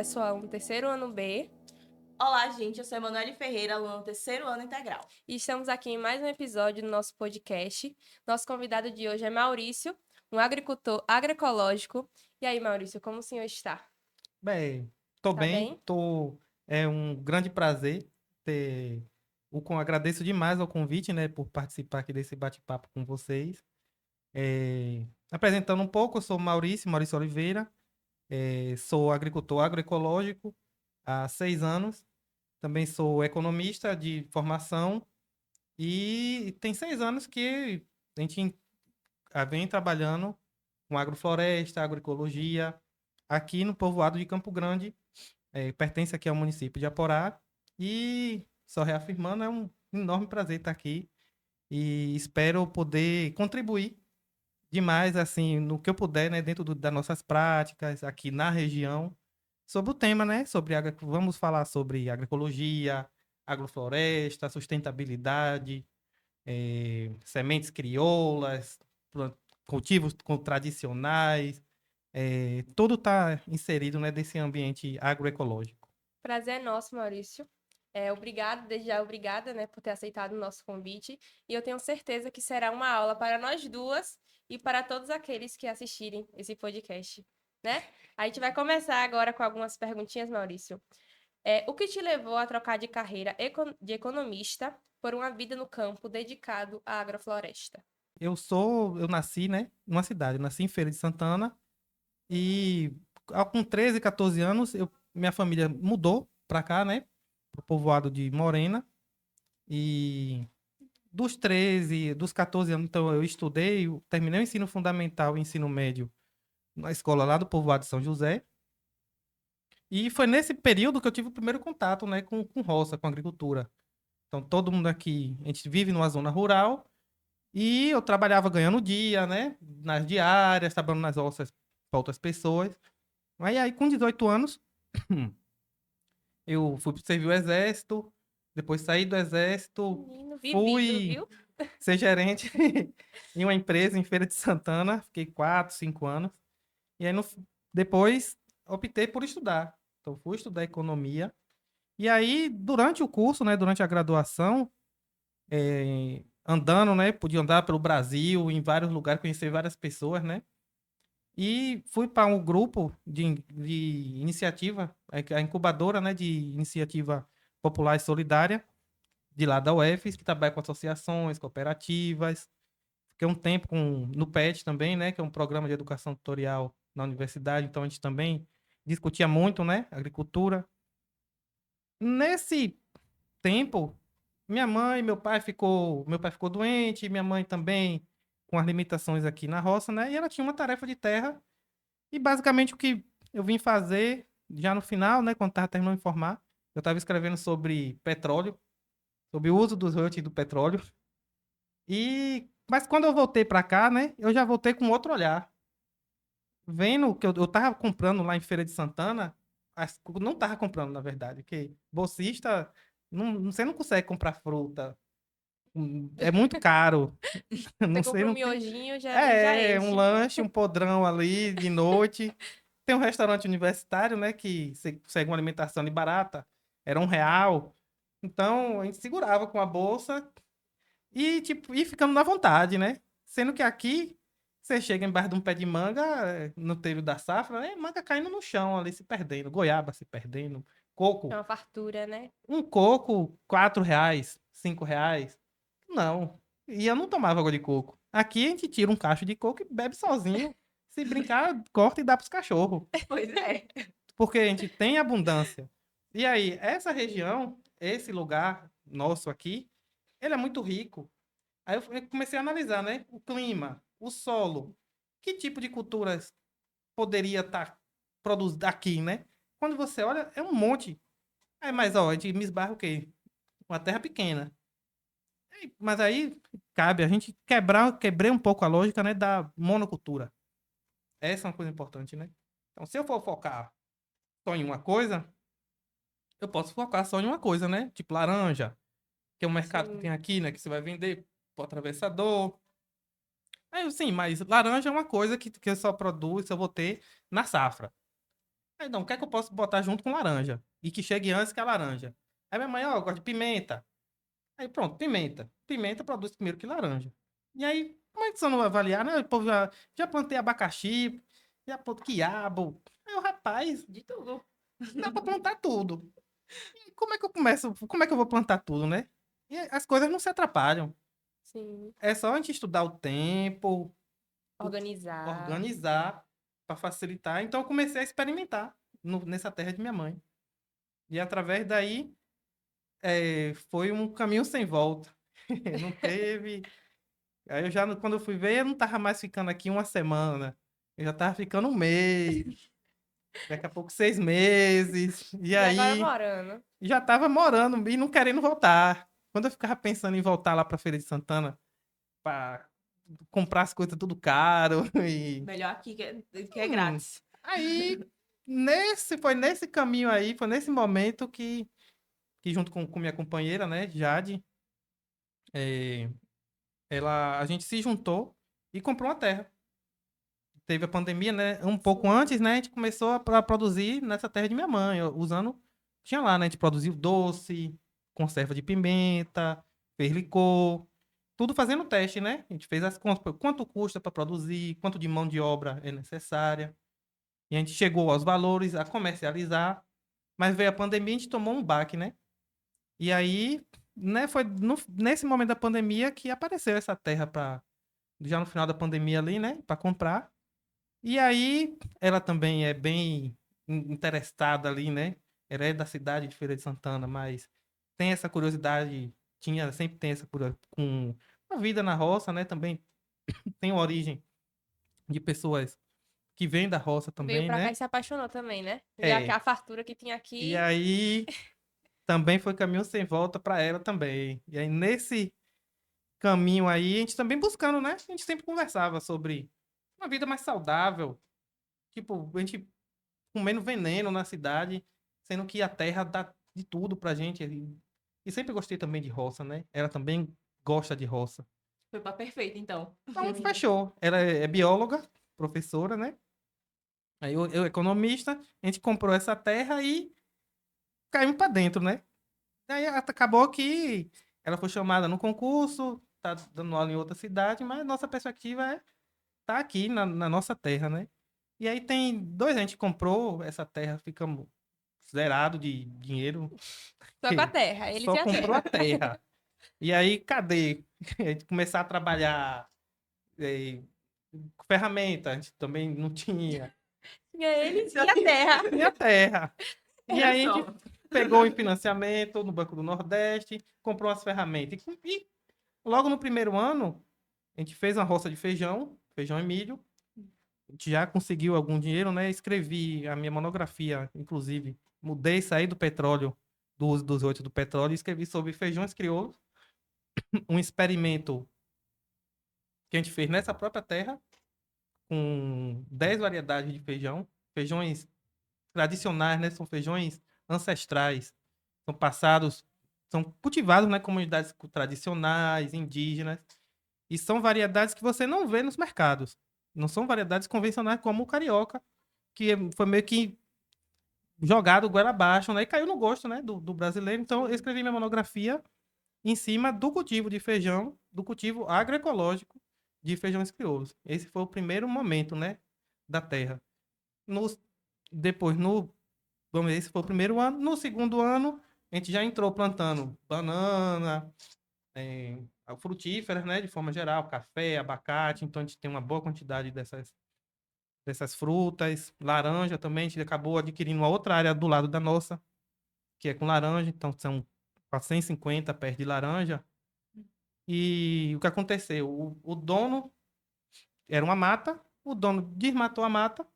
eu sou aluna do terceiro ano B Olá, gente, eu sou Emanuele Ferreira, aluna do terceiro ano integral. e estamos aqui em mais um episódio do nosso podcast. Nosso convidado de hoje é Maurício, um agricultor agroecológico. E aí, Maurício, como o senhor está? Bem, tô Tá bem, bem? é um grande prazer ter agradeço demais ao convite, né, por participar aqui desse bate-papo com vocês. Apresentando um pouco, eu sou Maurício Oliveira, sou agricultor agroecológico há 6 anos, também sou economista de formação e tem 6 anos que a gente vem trabalhando com agrofloresta, agroecologia, aqui no povoado de Campo Grande. Pertence aqui ao município de Aporá e, só reafirmando, é um enorme prazer estar aqui e espero poder contribuir demais, assim, no que eu puder, né, dentro das nossas práticas aqui na região, sobre o tema, né, vamos falar sobre agroecologia, agrofloresta, sustentabilidade, sementes crioulas, cultivos tradicionais, tudo está inserido, né, desse ambiente agroecológico. Prazer é nosso, Maurício. Obrigado, desde já obrigada, né, por ter aceitado o nosso convite. E eu tenho certeza que será uma aula para nós duas e para todos aqueles que assistirem esse podcast, né? A gente vai começar agora com algumas perguntinhas, Maurício. O que te levou a trocar de carreira de economista por uma vida no campo dedicado à agrofloresta? Eu nasci, né, numa cidade, eu nasci em Feira de Santana e com 13, 14 anos, minha família mudou pra cá, né, pro povoado de Morena e dos 14 anos, então eu estudei, eu terminei o ensino fundamental e ensino médio na escola lá do povoado de São José e foi nesse período que eu tive o primeiro contato, né, com roça, com agricultura. Então todo mundo aqui, a gente vive numa zona rural. E eu trabalhava ganhando dia, né? Nas diárias, trabalhando nas roças para outras pessoas. Aí, com 18 anos, eu fui servir o exército. Depois saí do exército, Menino vivido, fui viu? ser gerente em uma empresa em Feira de Santana. Fiquei 4, 5 anos. E aí, depois, optei por estudar. Então, fui estudar economia. E aí, durante o curso, né? Durante a graduação, andando, né? Podia andar pelo Brasil, em vários lugares, conhecer várias pessoas, né? E fui para um grupo de iniciativa, a incubadora, né, de iniciativa popular e solidária, de lá da UFES, que trabalha com associações, cooperativas. Fiquei um tempo no PET também, né, que é um programa de educação tutorial na universidade, então a gente também discutia muito, né, agricultura. Nesse tempo, meu pai ficou doente, minha mãe também com as limitações aqui na roça, né? E ela tinha uma tarefa de terra e basicamente o que eu vim fazer já no final, né, quando estava terminando de formar, eu estava escrevendo sobre petróleo, sobre o uso dos royalties do petróleo. Mas quando eu voltei para cá, né, eu já voltei com outro olhar, vendo que eu tava comprando lá em Feira de Santana, não tava comprando, na verdade, porque bolsista, você não consegue comprar fruta, é muito caro. Você Não sei, compra um não tem. miojinho, já Um enche. lanche, um podrão ali de noite. Tem um restaurante universitário, né, que você consegue uma alimentação ali barata, era R$ 1. Então, a gente segurava com a bolsa e, tipo, ia ficando na vontade, né? Sendo que aqui, você chega embaixo de um pé de manga, no período da safra, né? Manga caindo no chão ali, se perdendo. Goiaba se perdendo. É Coco. uma fartura, né? Um coco, R$ 4, R$ 5. Não. E eu não tomava água de coco. Aqui a gente tira um cacho de coco e bebe sozinho. Se brincar, corta e dá pros cachorros. Pois é. Porque a gente tem abundância. E aí, essa região, esse lugar nosso aqui, ele é muito rico. Aí eu comecei a analisar, né? O clima, o solo, que tipo de culturas poderia estar produzindo aqui, né? Quando você olha, é um monte. Mas ó, a gente me esbarra o quê? Uma terra pequena. Mas aí cabe a gente quebrei um pouco a lógica, né, da monocultura. Essa é uma coisa importante, né? Então, se eu for focar só em uma coisa, eu posso focar só em uma coisa, né? Tipo laranja, que é um mercado que Sim. tem aqui, né, que você vai vender pro atravessador. Aí, sim, mas laranja é uma coisa que eu só produzo, eu vou ter na safra. Aí, não, o que é que eu posso botar junto com laranja? E que chegue antes que a laranja. Aí minha mãe, ó, eu gosto de pimenta. Aí pronto, pimenta. Pimenta produz primeiro que laranja. E aí, como é que você não vai avaliar, né? O povo já plantei abacaxi, já plantei quiabo. Aí o rapaz, De tudo. dá pra plantar tudo. E como é que eu começo? Como é que eu vou plantar tudo, né? E as coisas não se atrapalham. Sim. É só a gente estudar o tempo, Organizar. organizar para facilitar. Então eu comecei a experimentar nessa terra de minha mãe. E através daí foi um caminho sem volta. Não teve. Aí eu já, quando eu fui ver, eu não tava mais ficando aqui uma semana. Eu já tava ficando um mês, daqui a pouco 6 meses. E E agora aí morando. já tava morando e não querendo voltar. Quando eu ficava pensando em voltar lá pra Feira de Santana para comprar as coisas tudo caro e Melhor aqui que é hum, grátis. aí foi nesse caminho aí, foi nesse momento que junto com minha companheira, né, Jade, eh, a gente se juntou e comprou uma terra. Teve a pandemia, né? Um pouco Sim. antes, né? A gente começou a produzir nessa terra de minha mãe, usando. Tinha lá, né? A gente produziu doce, conserva de pimenta, fez licor, tudo fazendo teste, né? A gente fez as contas, quanto custa para produzir, quanto de mão de obra é necessária. E a gente chegou aos valores, a comercializar, mas veio a pandemia e a gente tomou um baque, né? E aí, né, foi nesse momento da pandemia que apareceu essa terra para já no final da pandemia ali, né, para comprar. E aí, ela também é bem interessada ali, né? Ela é da cidade de Feira de Santana, mas tem essa curiosidade, sempre tem essa curiosidade com a vida na roça, né? Também tem origem de pessoas que vêm da roça Veio também, pra cá né? e se apaixonou também, né? Já que É. a fartura que tinha E aqui. aí, também foi caminho sem volta para ela também. E aí, nesse caminho aí, a gente também buscando, né? A gente sempre conversava sobre uma vida mais saudável. Tipo, a gente comendo veneno na cidade, sendo que a terra dá de tudo pra gente. E sempre gostei também de roça, né? Ela também gosta de roça. Foi pra perfeito, então. Então, fechou. Ela é bióloga, professora, né? Aí eu economista, a gente comprou essa terra e caímos pra dentro, né? Aí acabou que ela foi chamada no concurso, tá dando aula em outra cidade, mas nossa perspectiva é estar aqui na nossa terra, né? E aí tem 2 anos, a gente comprou essa terra, ficamos zerado de dinheiro, Só com a terra, eles só e a comprou a terra. terra. E aí, cadê? A gente começar a trabalhar eh, com ferramenta, a gente também não tinha. Tinha eles e a terra. E a terra. E Era aí a só. gente pegou em financiamento no Banco do Nordeste, comprou as ferramentas. E logo no primeiro ano, a gente fez uma roça de feijão, feijão e milho. A gente já conseguiu algum dinheiro, né? Escrevi a minha monografia, inclusive. Mudei, saí do petróleo, do uso dos royalties do petróleo, e escrevi sobre feijões crioulos, um experimento que a gente fez nessa própria terra, com 10 variedades de feijão, feijões tradicionais, né? São feijões ancestrais, são passados, são cultivados nas comunidades tradicionais, indígenas, e são variedades que você não vê nos mercados. Não são variedades convencionais como o carioca, que foi meio que jogado goela abaixo, né? E caiu no gosto, né? Do brasileiro. Então, eu escrevi minha monografia em cima do cultivo de feijão, do cultivo agroecológico de feijões crioulos. Esse foi o primeiro momento, né? Da terra. Nos, depois, vamos ver, esse foi o primeiro ano. No segundo ano, a gente já entrou plantando banana, frutíferas, né? De forma geral, café, abacate. Então, a gente tem uma boa quantidade dessas frutas. Laranja também, a gente acabou adquirindo uma outra área do lado da nossa, que é com laranja. Então, são 450 pés de laranja. E o que aconteceu? O dono era uma mata, o dono desmatou a mata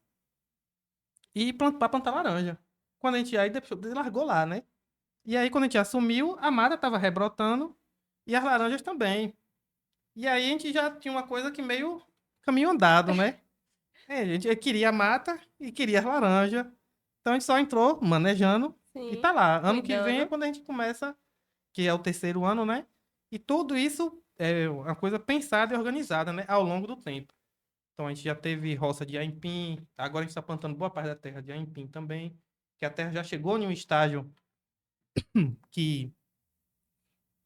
e para plantar laranja. Quando a gente aí depois largou lá, né? E aí, quando a gente assumiu, a mata estava rebrotando e as laranjas também. E aí a gente já tinha uma coisa que meio caminho andado, né? A gente queria a mata e queria as laranjas. Então a gente só entrou manejando e Sim, tá lá. Ano que vem é cuidando. quando a gente começa, que é o terceiro ano, né? E tudo isso é uma coisa pensada e organizada, né? Ao longo do tempo. Então a gente já teve roça de aipim, agora a gente está plantando boa parte da terra de aipim também, que a terra já chegou em um estágio que,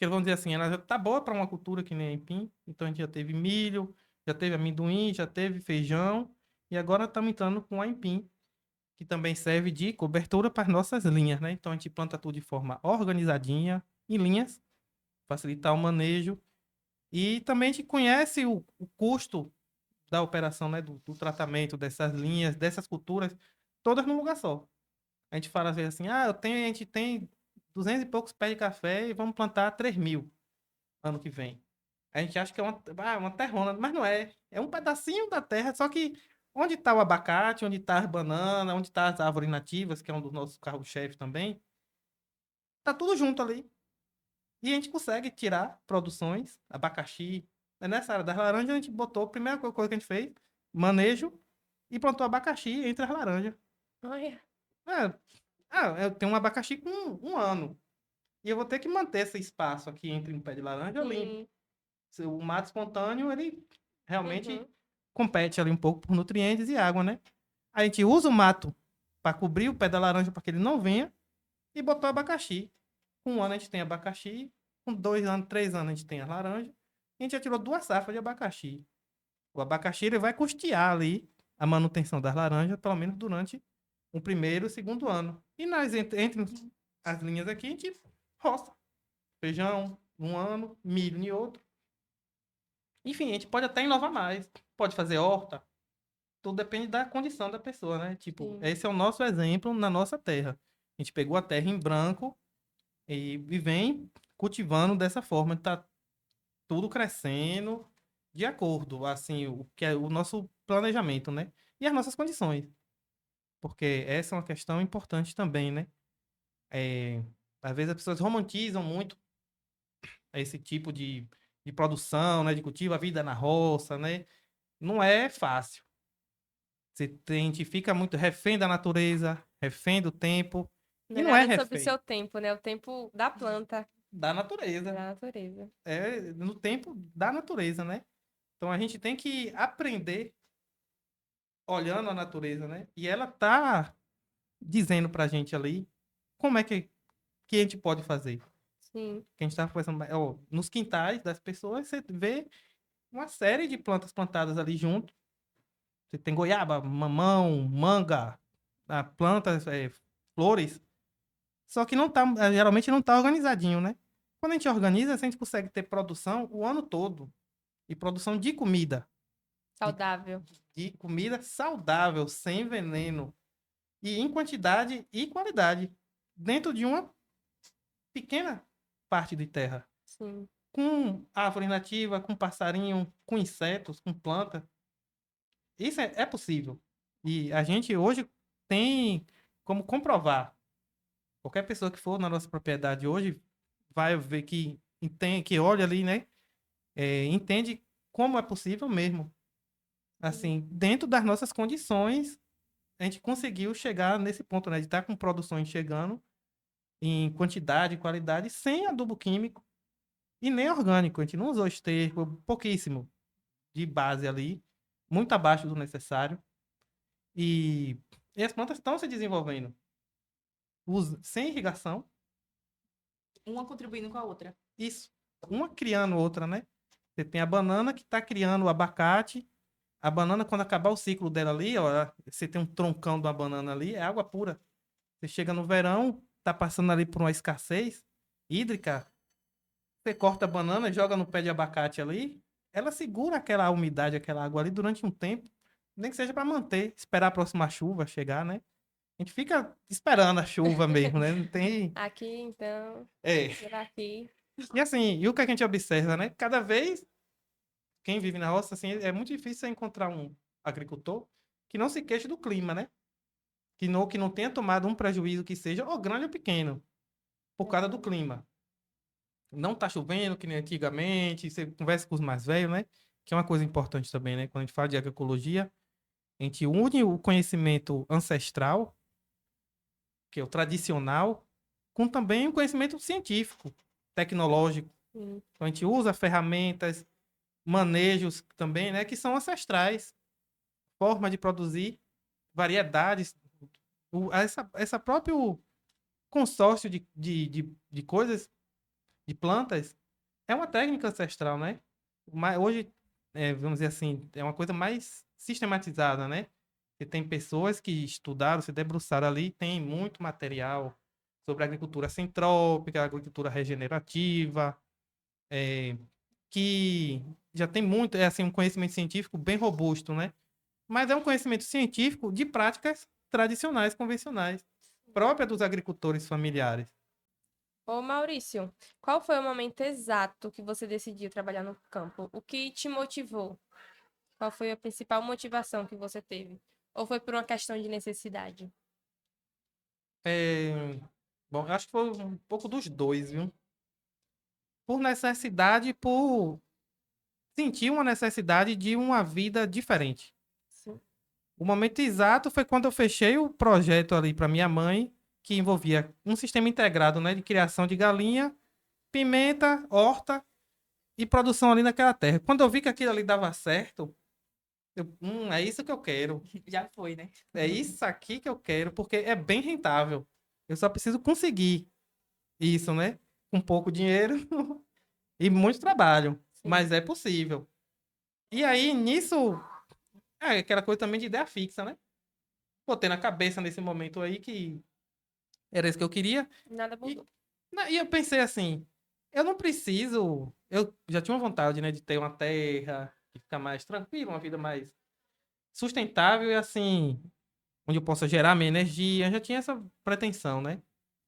vamos dizer assim, ela já está boa para uma cultura que nem aipim. Então a gente já teve milho, já teve amendoim, já teve feijão, e agora estamos entrando com aipim, que também serve de cobertura para as nossas linhas, né? Então a gente planta tudo de forma organizadinha, em linhas, facilitar o manejo. E também a gente conhece o custo da operação, né? Do tratamento dessas linhas, dessas culturas, todas num lugar só. A gente fala às vezes assim, a gente tem 200 e poucos pés de café e vamos plantar 3.000 ano que vem. A gente acha que é uma terrona, mas não é. É um pedacinho da terra, só que onde está o abacate, onde está as bananas, onde está as árvores nativas, que é um dos nossos carro-chefe também, tá tudo junto ali. E a gente consegue tirar produções, abacaxi. Nessa área das laranjas, a gente botou, a primeira coisa que a gente fez, manejo, e plantou abacaxi entre as laranjas. Olha, É, eu tenho um abacaxi com um ano. E eu vou ter que manter esse espaço aqui entre um pé de laranja limpo. O mato espontâneo, ele realmente Uhum. compete ali um pouco por nutrientes e água, né? A gente usa o mato para cobrir o pé da laranja para que ele não venha e botou abacaxi. Com 1 ano a gente tem abacaxi, com 2 anos, 3 anos a gente tem as laranjas. A gente já tirou 2 safras de abacaxi. O abacaxi ele vai custear ali a manutenção das laranjas, pelo menos durante o primeiro e o segundo ano. E entre as linhas aqui, a gente roça. Feijão, 1 ano, milho em outro. Enfim, a gente pode até inovar mais. Pode fazer horta. Tudo depende da condição da pessoa, né? Tipo, Sim. esse é o nosso exemplo na nossa terra. A gente pegou a terra em branco e vem cultivando dessa forma. Tá tudo crescendo de acordo, assim, o que é o nosso planejamento, né? E as nossas condições. Porque essa é uma questão importante também, né? É, às vezes as pessoas romantizam muito esse tipo de produção, né? De cultivo, a vida na roça, né? Não é fácil. A gente fica muito refém da natureza, refém do tempo. Não E é não é nada sobre o refém seu tempo, né? O tempo da planta, da natureza. da natureza. É no tempo da natureza, né? Então a gente tem que aprender olhando a natureza, né? E ela tá dizendo pra gente ali como é que a gente pode fazer. Sim. Que a gente tá conversando, nos quintais das pessoas, você vê uma série de plantas plantadas ali junto. Você tem goiaba, mamão, manga, plantas, flores. Só que não tá, geralmente não tá organizadinho, né? Quando a gente organiza, a gente consegue ter produção o ano todo. E produção de comida. De, Saudável. de comida saudável, sem veneno. E em quantidade e qualidade. Dentro de uma pequena parte de terra. Sim. Com árvore nativa, com passarinho, com insetos, com planta. Isso é possível. E a gente hoje tem como comprovar. Qualquer pessoa que for na nossa propriedade hoje vai ver que entende, que olha ali, né? Entende como é possível mesmo. Assim, dentro das nossas condições, a gente conseguiu chegar nesse ponto, né? De estar com produções chegando em quantidade e qualidade, sem adubo químico e nem orgânico. A gente não usou esterco, pouquíssimo de base ali, muito abaixo do necessário. E, as plantas estão se desenvolvendo. Sem irrigação, Uma contribuindo com a outra. isso. Uma criando outra, né? Você tem a banana que está criando o abacate. A banana, quando acabar o ciclo dela ali, ó, você tem um troncão da banana ali, é água pura. Você chega no verão, tá passando ali por uma escassez hídrica, você corta a banana, joga no pé de abacate ali, ela segura aquela umidade, aquela água ali durante um tempo, nem que seja para manter, esperar a próxima chuva chegar, né? A gente fica esperando a chuva mesmo, né? Não tem. Aqui, então, É. por aqui. E assim, e o que a gente observa, né? Cada vez, quem vive na roça, assim, é muito difícil você encontrar um agricultor que não se queixe do clima, né? Que não tenha tomado um prejuízo que seja, ou grande ou pequeno, por causa do clima. Não tá chovendo, que nem antigamente, você conversa com os mais velhos, né? Que é uma coisa importante também, né? Quando a gente fala de agroecologia, a gente une o conhecimento ancestral, que é o tradicional, com também o conhecimento científico, tecnológico. Sim. Então a gente usa ferramentas, manejos também, né? Que são ancestrais. forma de produzir, variedades, essa próprio consórcio de coisas, de plantas, é uma técnica ancestral, né? Mas hoje, vamos dizer assim, é uma coisa mais sistematizada, né? Você tem pessoas que estudaram, se debruçaram ali, tem muito material sobre agricultura sintrópica, agricultura regenerativa, que já tem muito, assim, um conhecimento científico bem robusto, né? Mas é um conhecimento científico de práticas tradicionais, convencionais, própria dos agricultores familiares. Ô Maurício, qual foi o momento exato que você decidiu trabalhar no campo? O que te motivou? Qual foi a principal motivação que você teve? Ou foi por uma questão de necessidade? Bom, eu acho que foi um pouco dos dois, viu? Por necessidade, por sentir uma necessidade de uma vida diferente. Sim. O momento exato foi quando eu fechei o projeto ali para minha mãe, que envolvia um sistema integrado, né, de criação de galinha, pimenta, horta e produção ali naquela terra. Quando eu vi que aquilo ali dava certo, é isso que eu quero. Já foi, né? É isso aqui que eu quero, porque é bem rentável. Eu só preciso conseguir isso, né? Com pouco dinheiro e muito trabalho. Sim. Mas é possível. E aí, nisso, aquela coisa também de ideia fixa, né? Botei na cabeça nesse momento aí que era isso que eu queria. Nada E, mudou. e eu pensei assim, eu não preciso. Eu já tinha uma vontade, né, de ter uma terra, de ficar mais tranquilo, uma vida mais sustentável e assim, onde eu possa gerar minha energia. Eu já tinha essa pretensão, né?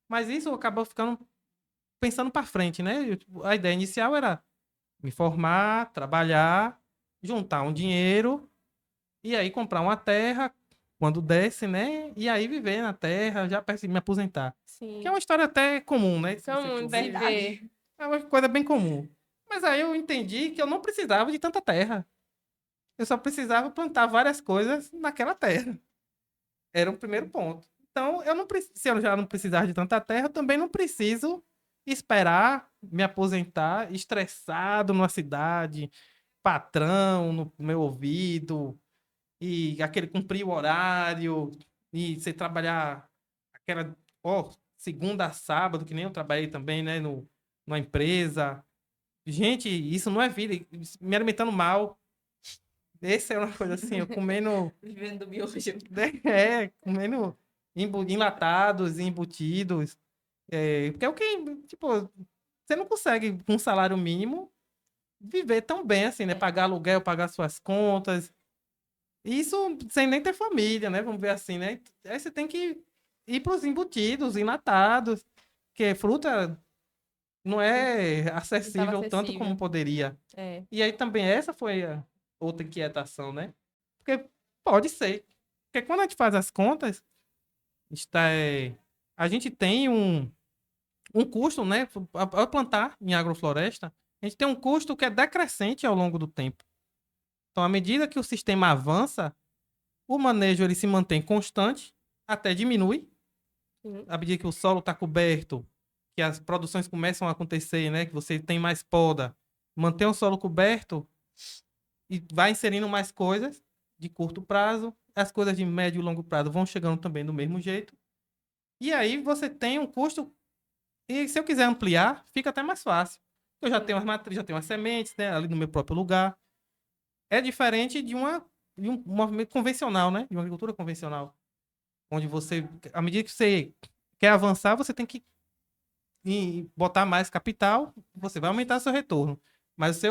Mas isso acabou ficando pensando para frente, né? A ideia inicial era me formar, trabalhar, juntar um dinheiro e aí comprar uma terra quando desse, né? E aí viver na terra, já perto de me aposentar. Que é Sim. uma história até comum, né? Se você Comum for ver. viver. É uma coisa bem comum. Mas aí eu entendi que eu não precisava de tanta terra. Eu só precisava plantar várias coisas naquela terra. Era o primeiro ponto. Então, eu não se eu já não precisar de tanta terra, eu também não preciso esperar me aposentar estressado numa cidade, patrão no meu ouvido, e aquele cumprir o horário, e você trabalhar aquela, ó, segunda a sábado, que nem eu trabalhei também, né, numa empresa. Gente, isso não é vida, me alimentando mal. Essa é uma coisa assim, eu comendo. Vivendo do miojo. Comendo enlatados, embutidos. Porque é o que, tipo, você não consegue, com um salário mínimo, viver tão bem assim, né? Pagar aluguel, pagar suas contas. Isso sem nem ter família, né? Vamos ver assim, né? Aí você tem que ir para os embutidos, enlatados, porque fruta não é Não estava acessível tanto como acessível. poderia. É. E aí também essa foi a outra inquietação, né? Porque pode ser. Porque quando a gente faz as contas, a gente tem um custo, né? Ao plantar em agrofloresta, a gente tem um custo que é decrescente ao longo do tempo. Então, à medida que o sistema avança, o manejo ele se mantém constante, até diminui. Sim. À medida que o solo está coberto, que as produções começam a acontecer, né? Que você tem mais poda, mantém o solo coberto e vai inserindo mais coisas de curto prazo. As coisas de médio e longo prazo vão chegando também do mesmo jeito. E aí você tem um custo. E se eu quiser ampliar, fica até mais fácil. Eu já tenho as matrizes, já tenho as sementes, né? Ali no meu próprio lugar. É diferente de um movimento convencional, né? De uma agricultura convencional. Onde você, à medida que você quer avançar, você tem que botar mais capital, você vai aumentar seu retorno. Mas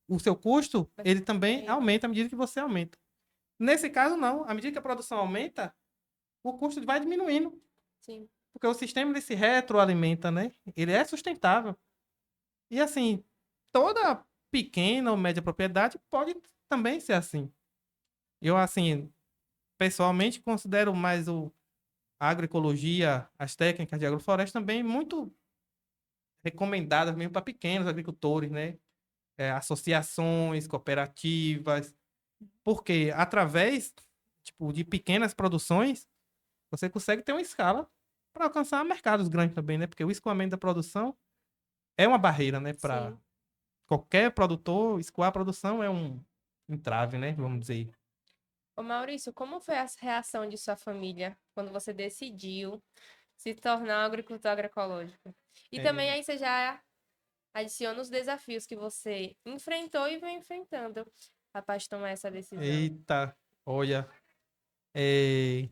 o seu custo, ele também aumenta à medida que você aumenta. Nesse caso, não. À medida que a produção aumenta, o custo vai diminuindo. Sim. Porque o sistema ele se retroalimenta, né? Ele é sustentável. E assim, toda pequena ou média propriedade pode também ser assim. Eu, assim, pessoalmente considero mais a agroecologia, as técnicas de agrofloresta também muito recomendadas mesmo para pequenos agricultores, né? Associações, cooperativas, porque através, tipo, de pequenas produções, você consegue ter uma escala para alcançar mercados grandes também, né? Porque o escoamento da produção é uma barreira, né? Para Sim. qualquer produtor, escoar a produção é um entrave, né? Vamos dizer. Ô Maurício, como foi a reação de sua família quando você decidiu se tornar um agricultor agroecológico? E também É, aí você já adiciona os desafios que você enfrentou e vem enfrentando após tomar essa decisão. eita, olha. é,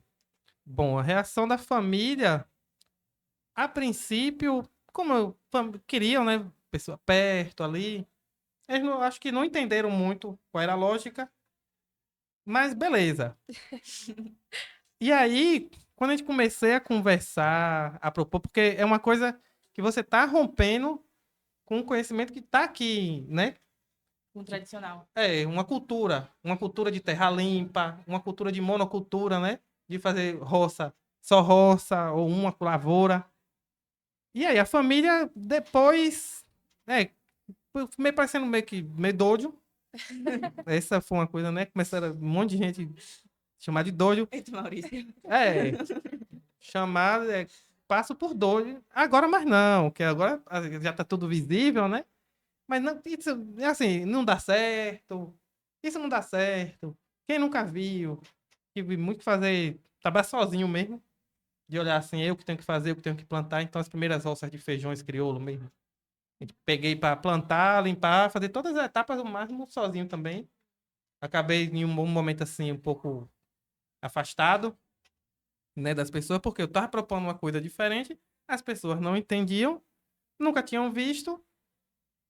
Bom, a reação da família, a princípio, como queriam, né? Pessoa perto ali. Eles acho que não entenderam muito qual era a lógica, mas beleza. E aí, quando a gente comecei a conversar, a propor, porque é uma coisa que você tá rompendo com o conhecimento que tá aqui, né? Um tradicional. É, uma cultura de terra limpa, uma cultura de monocultura, né? De fazer roça, só roça ou uma lavoura. E aí a família depois, foi meio parecendo meio que meio doido. Essa foi uma coisa, né? Começaram um monte de gente chamar de doido. Eita, Maurício. É, chamar, passo por doido. Agora mais não, que agora já tá tudo visível, né? Mas não, isso, é assim, não dá certo. Isso não dá certo. Quem nunca viu? Tive muito que fazer, trabalhar sozinho mesmo. De olhar assim, eu que tenho que fazer, eu que tenho que plantar. Então as primeiras roças de feijões crioulo mesmo. Peguei para plantar, limpar, fazer todas as etapas o máximo sozinho também. Acabei em um momento assim um pouco afastado, né, das pessoas, porque eu tava propondo uma coisa diferente, as pessoas não entendiam, nunca tinham visto,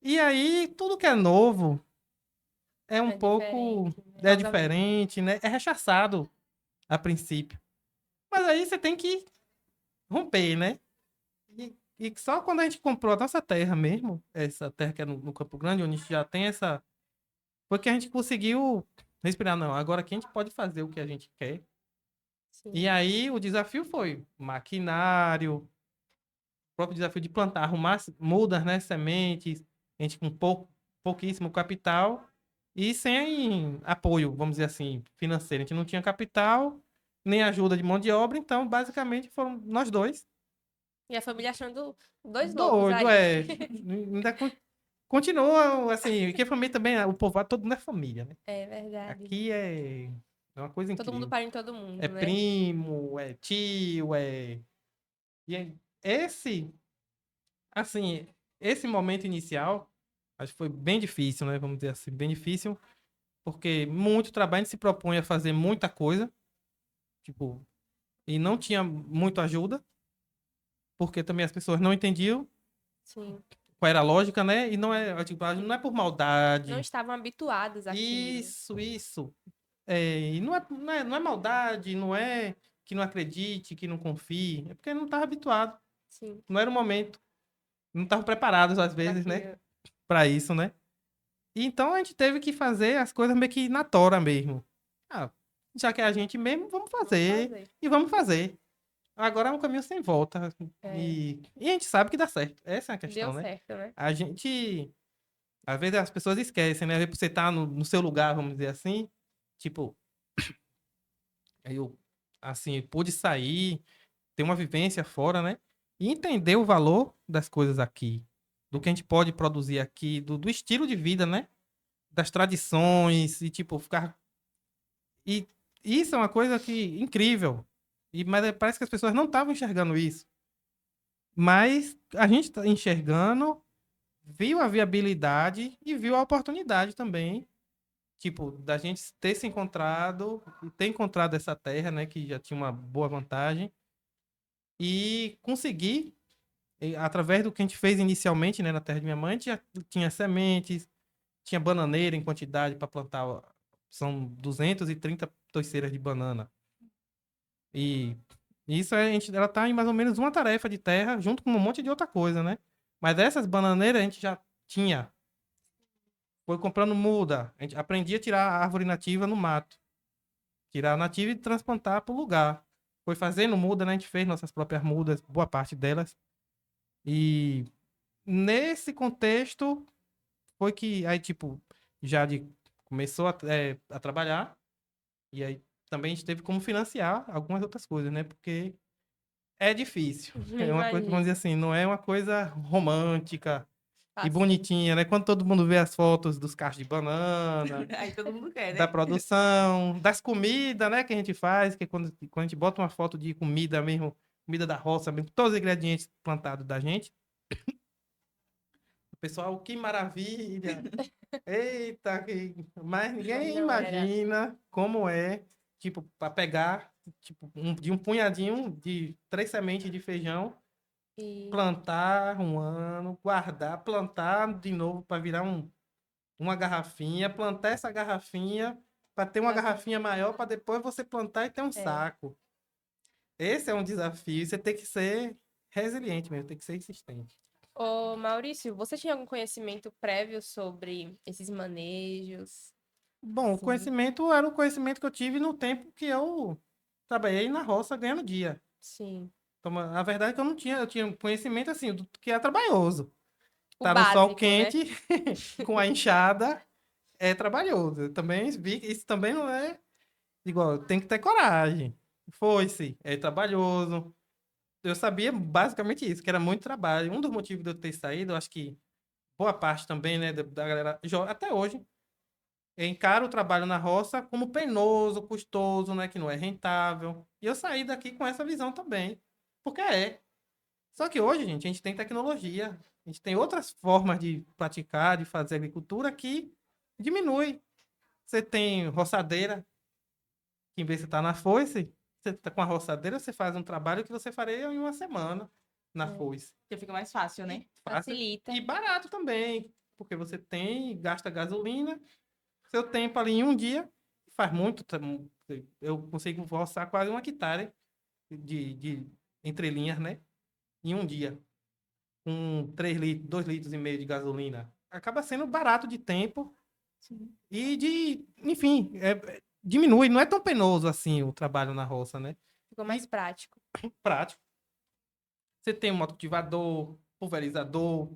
e aí tudo que é novo é um É pouco diferente, né? é Causa medo. diferente, né? É rechaçado a princípio. Mas aí você tem que romper, né? E só quando a gente comprou a nossa terra mesmo, essa terra que é no Campo Grande, onde a gente já tem essa. Foi que a gente conseguiu respirar, não. Agora aqui a gente pode fazer o que a gente quer. E Sim. aí o desafio foi maquinário, o próprio desafio de plantar, arrumar mudas, né? Sementes, a gente com pouquíssimo capital e sem apoio, vamos dizer assim, financeiro. A gente não tinha capital, nem ajuda de mão de obra, então basicamente foram nós dois. E a família achando dois loucos Doido, aí. é. Ainda continua, assim, que a família também, o povoado todo mundo é família, né? É verdade. Aqui é uma coisa Todo mundo incrível. para em todo É mundo, né? primo, é tio, é. E esse, assim, esse momento inicial, acho que foi bem difícil, né? Vamos dizer assim, bem difícil, porque muito trabalho, a gente se propõe a fazer muita coisa, tipo, e não tinha muito ajuda, porque também as pessoas não entendiam Sim. qual era a lógica, né? E não é, tipo, não é por Não maldade. estavam habituados àquilo. Isso. E não é maldade, não é que não acredite, que não confie, é porque não estava habituado. Sim. Não era o momento. Não estavam preparados, às Para vezes, né? que Para isso, né? E então a gente teve que fazer as coisas meio que na tora mesmo. Ah, já que é a gente mesmo, vamos vamos fazer. fazer. E vamos fazer. Agora é um caminho sem volta. É, E a gente sabe que dá certo. Essa é a deu questão, né? certo, né? A gente. Às vezes as pessoas esquecem, né? Às vezes você tá no seu lugar, vamos dizer assim. Tipo, aí eu, assim, pude sair, ter uma vivência fora, né? E entender o valor das coisas aqui. Do que a gente pode produzir aqui, do estilo de vida, né? Das tradições e, tipo, ficar. E isso é uma coisa que incrível. Mas parece que as pessoas não estavam enxergando isso. Mas a gente está enxergando, viu a viabilidade e viu a oportunidade também. Tipo, da gente ter se encontrado, e ter encontrado essa terra, né? Que já tinha uma boa vantagem. E conseguir, através do que a gente fez inicialmente, né? Na terra de minha mãe, já tinha sementes, tinha bananeira em quantidade para plantar. São 230 toiceiras de banana. E isso ela tá em mais ou menos uma tarefa de terra, junto com um monte de outra coisa, né? Mas essas bananeiras a gente já tinha. Foi comprando muda. A gente aprendia a tirar a árvore nativa no mato. Tirar a nativa e transplantar para o lugar. Foi fazendo muda, né? A gente fez nossas próprias mudas, boa parte delas. E nesse contexto foi que aí, tipo, já começou a trabalhar. E aí também a gente teve como financiar algumas outras coisas, né? Porque é difícil. É uma coisa, vamos dizer Imagino. assim, não é uma coisa romântica. e bonitinha, né? Quando todo mundo vê as fotos dos cachos de banana, Aí todo mundo quer, da né? produção, das comidas, né, que a gente faz, que quando a gente bota uma foto de comida mesmo, comida da roça mesmo, todos os ingredientes plantados da gente, o pessoal, que maravilha! Eita, mas ninguém Não era. imagina como é, tipo, para pegar, tipo, de um punhadinho de 3 sementes de feijão, E plantar um ano, guardar, plantar de novo para virar uma garrafinha, plantar essa garrafinha para ter uma Pra- garrafinha maior para depois você plantar e ter um é. saco. Esse é um desafio. Você tem que ser resiliente mesmo, tem que ser insistente. Ô, Maurício, você tinha algum conhecimento prévio sobre esses manejos? Bom, o Sim, conhecimento era o conhecimento que eu tive no tempo que eu trabalhei na roça ganhando dia. sim. Então, a verdade é que eu tinha um conhecimento assim, do que é trabalhoso. O Tá no sol básico, né? quente, com a enxada, é trabalhoso. Eu também vi que isso também não é igual, tem que ter coragem. Foi-se, é trabalhoso. Eu sabia basicamente isso, que era muito trabalho. Um dos motivos de eu ter saído, eu acho que boa parte também, né, da galera, até hoje, encara o trabalho na roça como penoso, custoso, né, que não é rentável. E eu saí daqui com essa visão também, porque é. Só que hoje, gente, a gente tem tecnologia, a gente tem outras formas de praticar, de fazer agricultura que diminui. Você tem roçadeira, que em vez de você estar na foice, você tá com a roçadeira, você faz um trabalho que você faria em uma semana na É. foice. Já fica mais fácil, né? Fácil Facilita. e barato também, porque você tem, gasta gasolina, seu tempo ali em um dia, faz muito, eu consigo roçar quase 1 hectare de entrelinhas, né? Em um dia, com 3 litros, 2,5 litros de gasolina. Acaba sendo barato de tempo Sim. e enfim, diminui, não é tão penoso assim o trabalho na roça, né? Ficou mais E prático. prático. Você tem um motocultivador, pulverizador.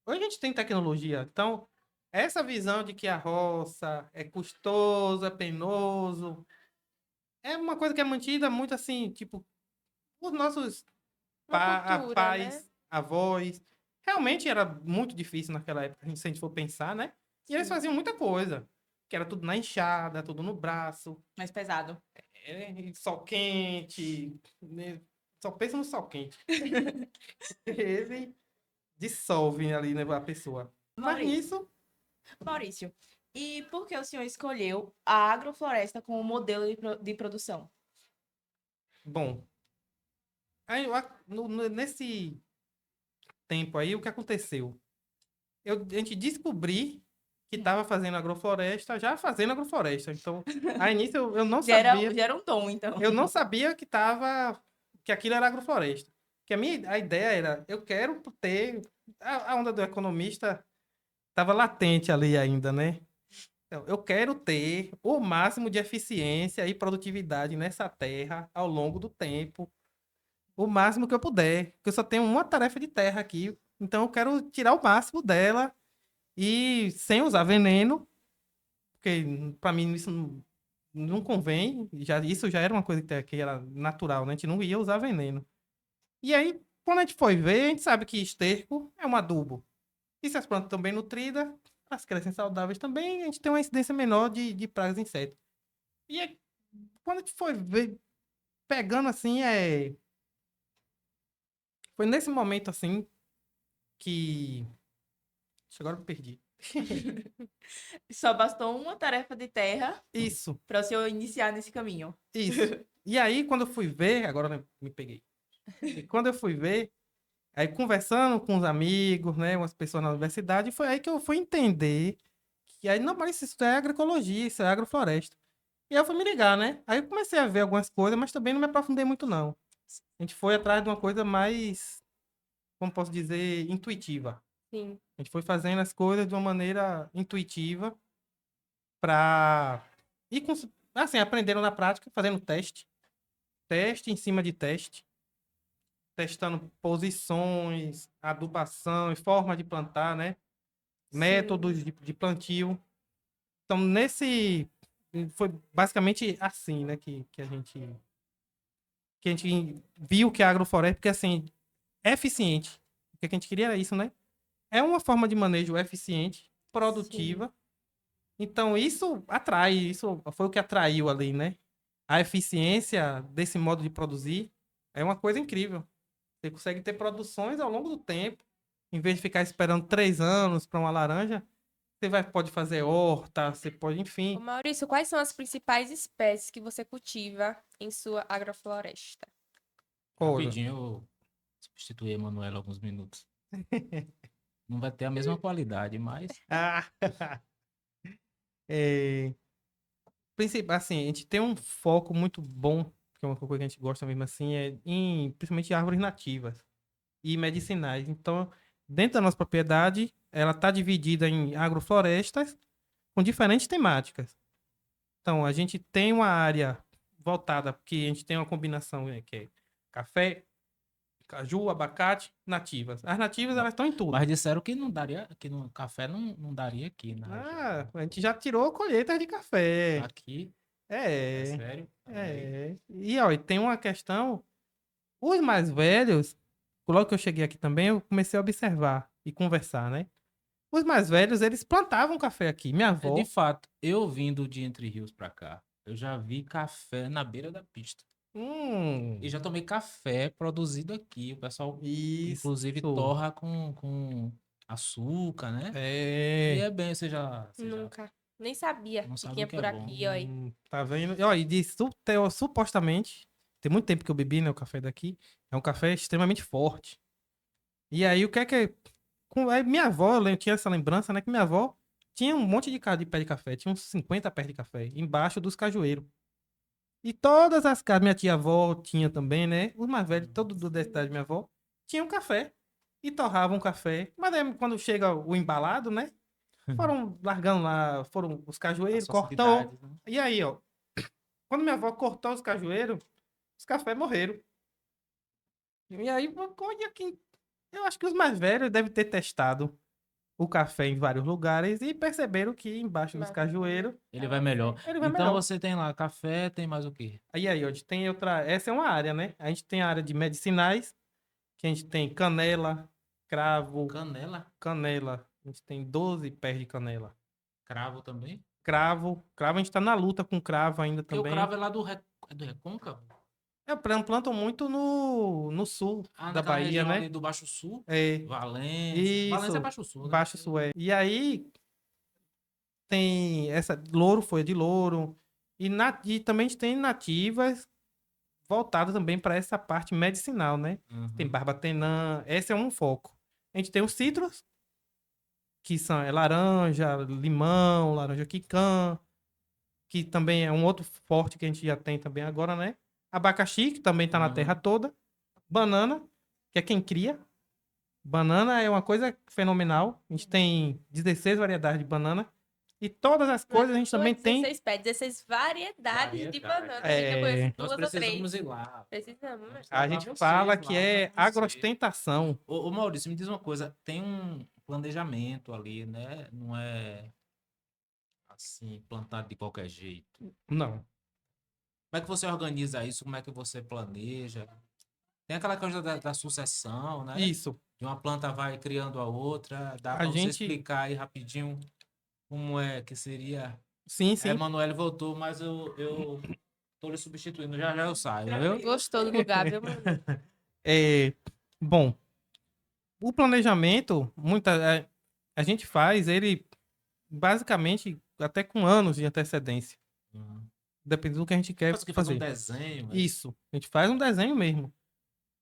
Hoje a gente tem tecnologia. Então, essa visão de que a roça é custoso, é penoso, é uma coisa que é mantida muito assim, tipo, os nossos Uma cultura, né? pais, avós. Realmente era muito difícil naquela época, se a gente for pensar, né? E eles Sim. faziam muita coisa, que era tudo na enxada, tudo no braço, Mais pesado. sol quente, né? Só pensa no sol quente. Ele dissolve ali, né, a pessoa. Mas Maurício. nisso, Maurício, e por que o senhor escolheu a agrofloresta como modelo de produção? bom, aí, nesse tempo aí, o que aconteceu? A gente descobri que estava fazendo agrofloresta, já fazendo agrofloresta. Então, a início eu não sabia, Já era um dom, então. eu não sabia que aquilo era agrofloresta. Que a ideia era, eu quero ter, a onda do economista estava latente ali ainda, né? Então, eu quero ter o máximo de eficiência e produtividade nessa terra ao longo do tempo, o máximo que eu puder, porque eu só tenho uma tarefa de terra aqui, então eu quero tirar o máximo dela e sem usar veneno, porque para mim isso não convém, isso já era uma coisa que era natural, né? A gente não ia usar veneno. E aí, quando a gente foi ver, a gente sabe que esterco é um adubo. E se as plantas estão bem nutridas, elas crescem saudáveis também, a gente tem uma incidência menor de pragas e insetos. E aí, quando a gente foi ver, pegando assim, foi nesse momento assim que. Acho que agora eu perdi. Só bastou uma tarefa de terra Isso, para o senhor iniciar nesse caminho. isso. E aí, quando eu fui ver, agora eu me peguei. E quando eu fui ver, aí conversando com os amigos, né, umas pessoas na universidade, foi aí que eu fui entender que aí, não, mas isso é agroecologia, isso é agrofloresta. E aí eu fui me ligar, né? Aí eu comecei a ver algumas coisas, mas também não me aprofundei muito, não. A gente foi atrás de uma coisa mais, como posso dizer, intuitiva. Sim. A gente foi fazendo as coisas de uma maneira intuitiva para ir, assim, aprendendo na prática, fazendo teste. Teste em cima de teste. Testando posições, adubação e forma de plantar, né? Sim. Métodos de plantio. Então, foi basicamente assim, né, que a gente viu que a agrofloresta, porque assim, é eficiente. O que a gente queria era isso, né? é uma forma de manejo eficiente, produtiva. Então, isso atrai, isso foi o que atraiu ali, né? A eficiência desse modo de produzir é uma coisa incrível. Você consegue ter produções ao longo do tempo. Em vez de ficar esperando 3 anos para uma laranja, pode fazer horta, você pode, Ô, enfim. Maurício, quais são as principais espécies que você cultiva em sua agrofloresta? Olha, Rapidinho, eu substituí a Emanuela alguns minutos. Não vai ter a mesma qualidade, mas ah, é, assim, a gente tem um foco muito bom, que é uma coisa que a gente gosta mesmo assim, principalmente árvores nativas e medicinais. Então, dentro da nossa propriedade, ela está dividida em agroflorestas com diferentes temáticas. Então, a gente tem uma área voltada, porque a gente tem uma combinação que é café, caju, abacate, nativas. As nativas, elas estão em tudo. Mas disseram que não daria, que no café não daria aqui na região. A gente já tirou colheitas de café. Aqui, é É, sério? E, ó, e tem uma questão, os mais velhos, logo que eu cheguei aqui também, eu comecei a observar e conversar, né? Os mais velhos, eles plantavam café aqui. Minha avó, De fato, eu vindo de Entre Rios pra cá, eu já vi café na beira da pista. E já tomei café produzido aqui. O pessoal, inclusive, isso. torra com açúcar, né? É. E é bem, você já Nunca. Nem sabia não que sabe tinha o que por é bom. aqui, ó. Tá vendo? E, ó, e supostamente, tem muito tempo que eu bebi, né, o café daqui, é um café extremamente forte. E aí, o que é que... aí minha avó, eu tinha essa lembrança, né, que minha avó tinha um monte de pé de café, tinha uns 50 pés de café, embaixo dos cajueiros. E todas as casas, minha tia-avó tinha também, né, os mais velhos, todo da cidade da minha avó, tinham café e torravam café. Mas aí, quando chega o embalado, né, foram largando lá, foram os cajueiros, As cortou. facilidades, né? E aí, ó, quando minha avó cortou os cajueiros, os cafés morreram. E aí, olha que... eu acho que os mais velhos devem ter testado o café em vários lugares e perceberam que embaixo dos Mas- cajueiros Ele vai melhor. ele vai Então melhor. você tem lá café, tem mais o quê? Aí, ó, a gente tem outra... essa é uma área, né? A gente tem a área de medicinais, que a gente tem canela, cravo, Canela, A gente tem 12 pés de canela. cravo também? Cravo, a gente tá na luta com cravo ainda Porque o também. cravo é lá do Recôncavo? Plantam muito no sul da Naquela Bahia, região né? ali do Baixo Sul, É, Valência. Valência é isso, Baixo Sul, né? Baixo Sul, é. E aí tem essa louro, folha de louro, e também a gente tem nativas voltadas também para essa parte medicinal, né? Tem Uhum. barbatenã, esse é um foco. A gente tem os citros, que são laranja, limão, laranja quicã, que também é um outro forte que a gente já tem também agora, né? Abacaxi, que também tá na terra toda. Banana, que é quem cria. Banana é uma coisa fenomenal. A gente tem 16 variedades de banana. E todas as coisas a gente também tem. 16 pés, 16 variedades de Variedade. banana. É. A gente eu conheço Nós duas ou precisamos três. ir lá. Precisamos, né? A levar gente vocês fala lá, que pra é conhecer. agroostentação. Ô Maurício, me diz uma coisa. Tem um planejamento ali, né? Não é assim, plantado de qualquer jeito. Não. Como é que você organiza isso? Como é que você planeja? Tem aquela coisa da sucessão, né? Isso. De uma planta vai criando a outra. Dá A pra você gente- explicar aí rapidinho como é que seria? Sim, A sim. Emanuele voltou, mas eu tô lhe substituindo. Já já eu saio, viu? Gostou do lugar, viu, mano? Bom, o planejamento, a gente faz ele basicamente até com anos de antecedência. Uhum. Depende do que a gente quer Você que faz um fazer. desenho, né? Isso. A gente faz um desenho mesmo.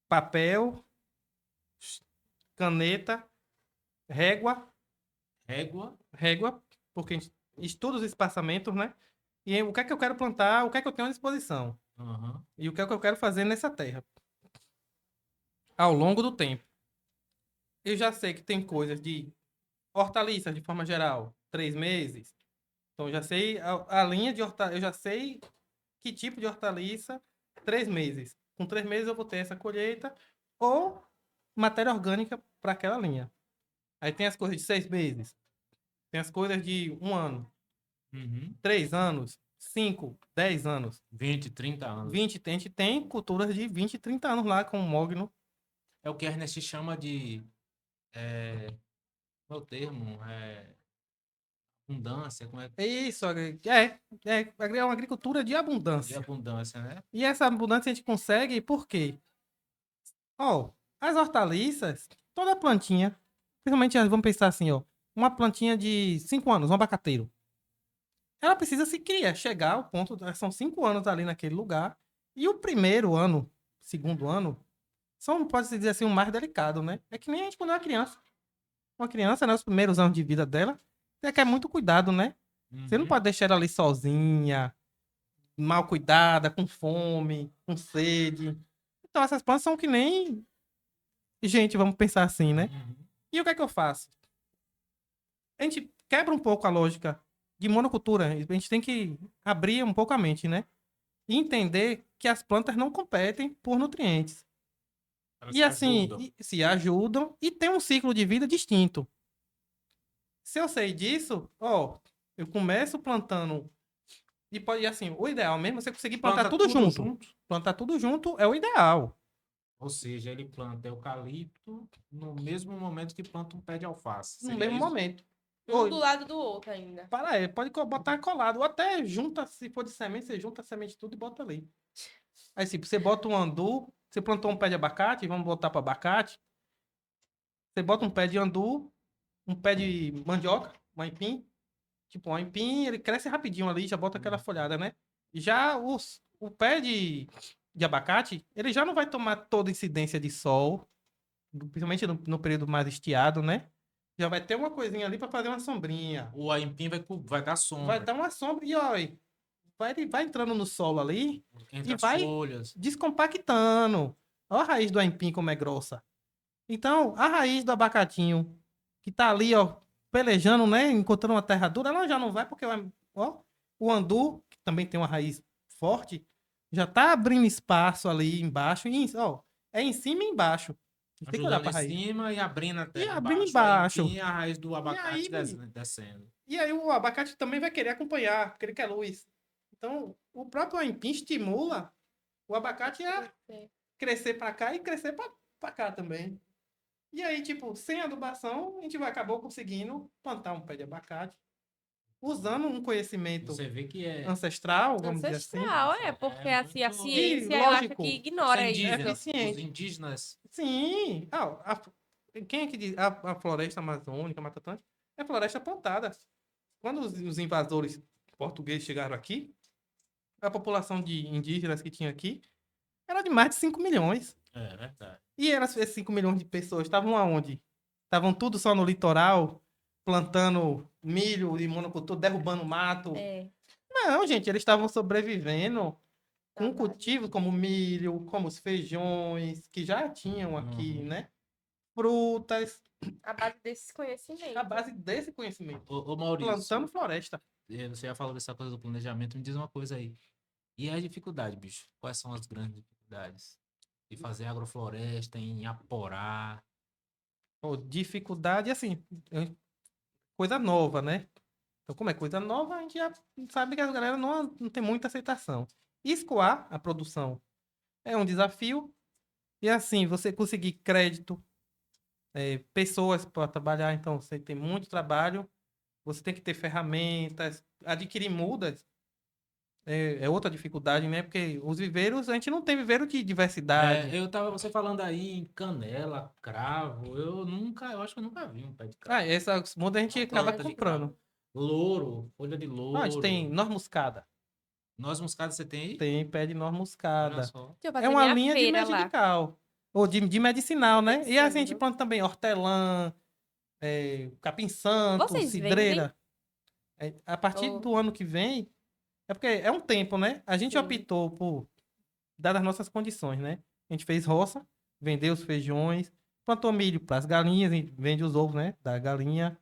Papel, caneta, régua, Régua. porque a gente estuda os espaçamentos, né? E aí, o que é que eu quero plantar, o que é que eu tenho à disposição. Uhum. E o que é que eu quero fazer nessa terra. Ao longo do tempo. Eu já sei que tem coisas de hortaliças, de forma geral, 3 meses. Então, eu já sei a linha de hortaliça, eu já sei que tipo de hortaliça, 3 meses. Com 3 meses eu vou ter essa colheita ou matéria orgânica para aquela linha. Aí tem as coisas de 6 meses, tem as coisas de 1 ano, Uhum. 3 anos, 5, 10 anos, 20, 30 anos. 20. A gente tem culturas de 20 e 30 anos lá com o mogno. É o que a Ernest chama de Qual é o termo? É abundância, como é Isso, é uma agricultura de de abundância. abundância, né? E essa abundância a gente consegue por quê? Ó, as hortaliças, toda plantinha, principalmente vamos pensar assim, ó, uma plantinha de 5 anos, um abacateiro. Ela precisa se criar, chegar ao ponto, são 5 anos ali naquele lugar. E o primeiro ano, segundo ano, são, pode-se dizer assim, o mais delicado, né? É que nem a gente quando é uma criança. Uma criança, né, os primeiros anos de vida dela, você quer muito cuidado, né? Você não Uhum. pode deixar ela ali sozinha, mal cuidada, com fome, com sede. Então essas plantas são que nem gente, vamos pensar assim, né? Uhum. E o que é que eu faço? A gente quebra um pouco a lógica de monocultura. A gente tem que abrir um pouco a mente, né? E entender que as plantas não competem por nutrientes. Elas E se assim, ajudam. se ajudam e tem um ciclo de vida distinto. Se eu sei disso, ó, eu começo plantando. E pode, assim, o ideal mesmo é você conseguir plantar Planta tudo tudo junto. junto. Plantar tudo junto é o ideal. Ou seja, ele planta eucalipto no mesmo momento que planta um pé de alface. No Seria mesmo isso? momento. Um Ou, do lado do outro ainda. para aí, pode botar colado. Ou até junta, se for de semente, você junta a semente tudo e bota ali. Aí, se você bota um andu, você plantou um pé de abacate, vamos botar para abacate. Você bota um pé de andu, um pé de mandioca, um aipim. Tipo, um aipim, ele cresce rapidinho ali, já bota aquela folhada, né? Já o pé de abacate, ele já não vai tomar toda incidência de sol, principalmente no período mais estiado, né? Já vai ter uma coisinha ali para fazer uma sombrinha. O aipim vai dar Vai sombra dar uma sombra e, ó, vai entrando no solo ali entre e as vai folhas. descompactando. Olha a raiz do aipim como é grossa. Então, a raiz do abacatinho, que tá ali, ó, pelejando, né? Encontrando uma terra dura, ela já não vai, porque ó, o andu, que também tem uma raiz forte, já tá abrindo espaço ali embaixo, ó, é em cima e embaixo. A gente tem que olhar Ajudando pra em raiz. cima e abrindo a E terra abrindo embaixo. O embaixo. aipim, a raiz do E abacate aí, descendo. e aí o abacate também vai querer acompanhar, porque ele quer luz. Então, o próprio aipim estimula o abacate a crescer pra cá e crescer pra cá também. E aí, tipo, sem adubação, a gente acabou conseguindo plantar um pé de abacate, usando um conhecimento Você vê que ancestral, vamos dizer assim. Ancestral, porque assim, a muito... ciência, E, eu acho lógico, que Isso é ignora indígena. isso. Os eficiente. indígenas. Sim. Quem é que diz? A floresta amazônica, a Mata Atlântica, é floresta plantada. Quando os invasores portugueses chegaram aqui, a população de indígenas que tinha aqui era de mais de 5 milhões. É verdade. E esses 5 milhões de pessoas estavam aonde? Estavam tudo só no litoral, plantando milho e monocultura, derrubando mato. É, Não, gente, eles estavam sobrevivendo com Trabalho. cultivos como milho, como os feijões, que já tinham aqui, Uhum. né? Frutas, a base desses conhecimentos. a base desse conhecimento. Ô Maurício, Plantando floresta. você já falou dessa coisa do planejamento, me diz uma coisa aí. E a dificuldade, bicho? Quais são as grandes dificuldades? De fazer agrofloresta, em Aporá. Pô, dificuldade, assim, coisa nova, né? Então, como é coisa nova, a gente já sabe que a galera não tem muita aceitação. Escoar a produção é um desafio. E assim, você conseguir crédito, pessoas para trabalhar, então você tem muito trabalho, você tem que ter ferramentas, adquirir mudas é outra dificuldade, né? Porque os viveiros, a gente não tem viveiro de diversidade. Eu tava você falando aí em canela, cravo. Eu acho que eu nunca vi um pé de cravo. Essas mudas a gente Uma acaba planta de comprando. cravo. Louro, folha de A louro. gente tem noz moscada, Noz moscada você tem aí? tem pé de noz Olha moscada. só. Deixa eu fazer É uma minha linha de feira lá. medicinal. Ou de medicinal, né? E assim a gente Pensando. planta também hortelã, capim santo, Vocês cidreira. A partir Oh. do ano que vem, é porque é um tempo, né? A gente Sim. optou por, dadas as nossas condições, né? A gente fez roça, vendeu os feijões, plantou milho para as galinhas, e vende os ovos, né? Da galinha.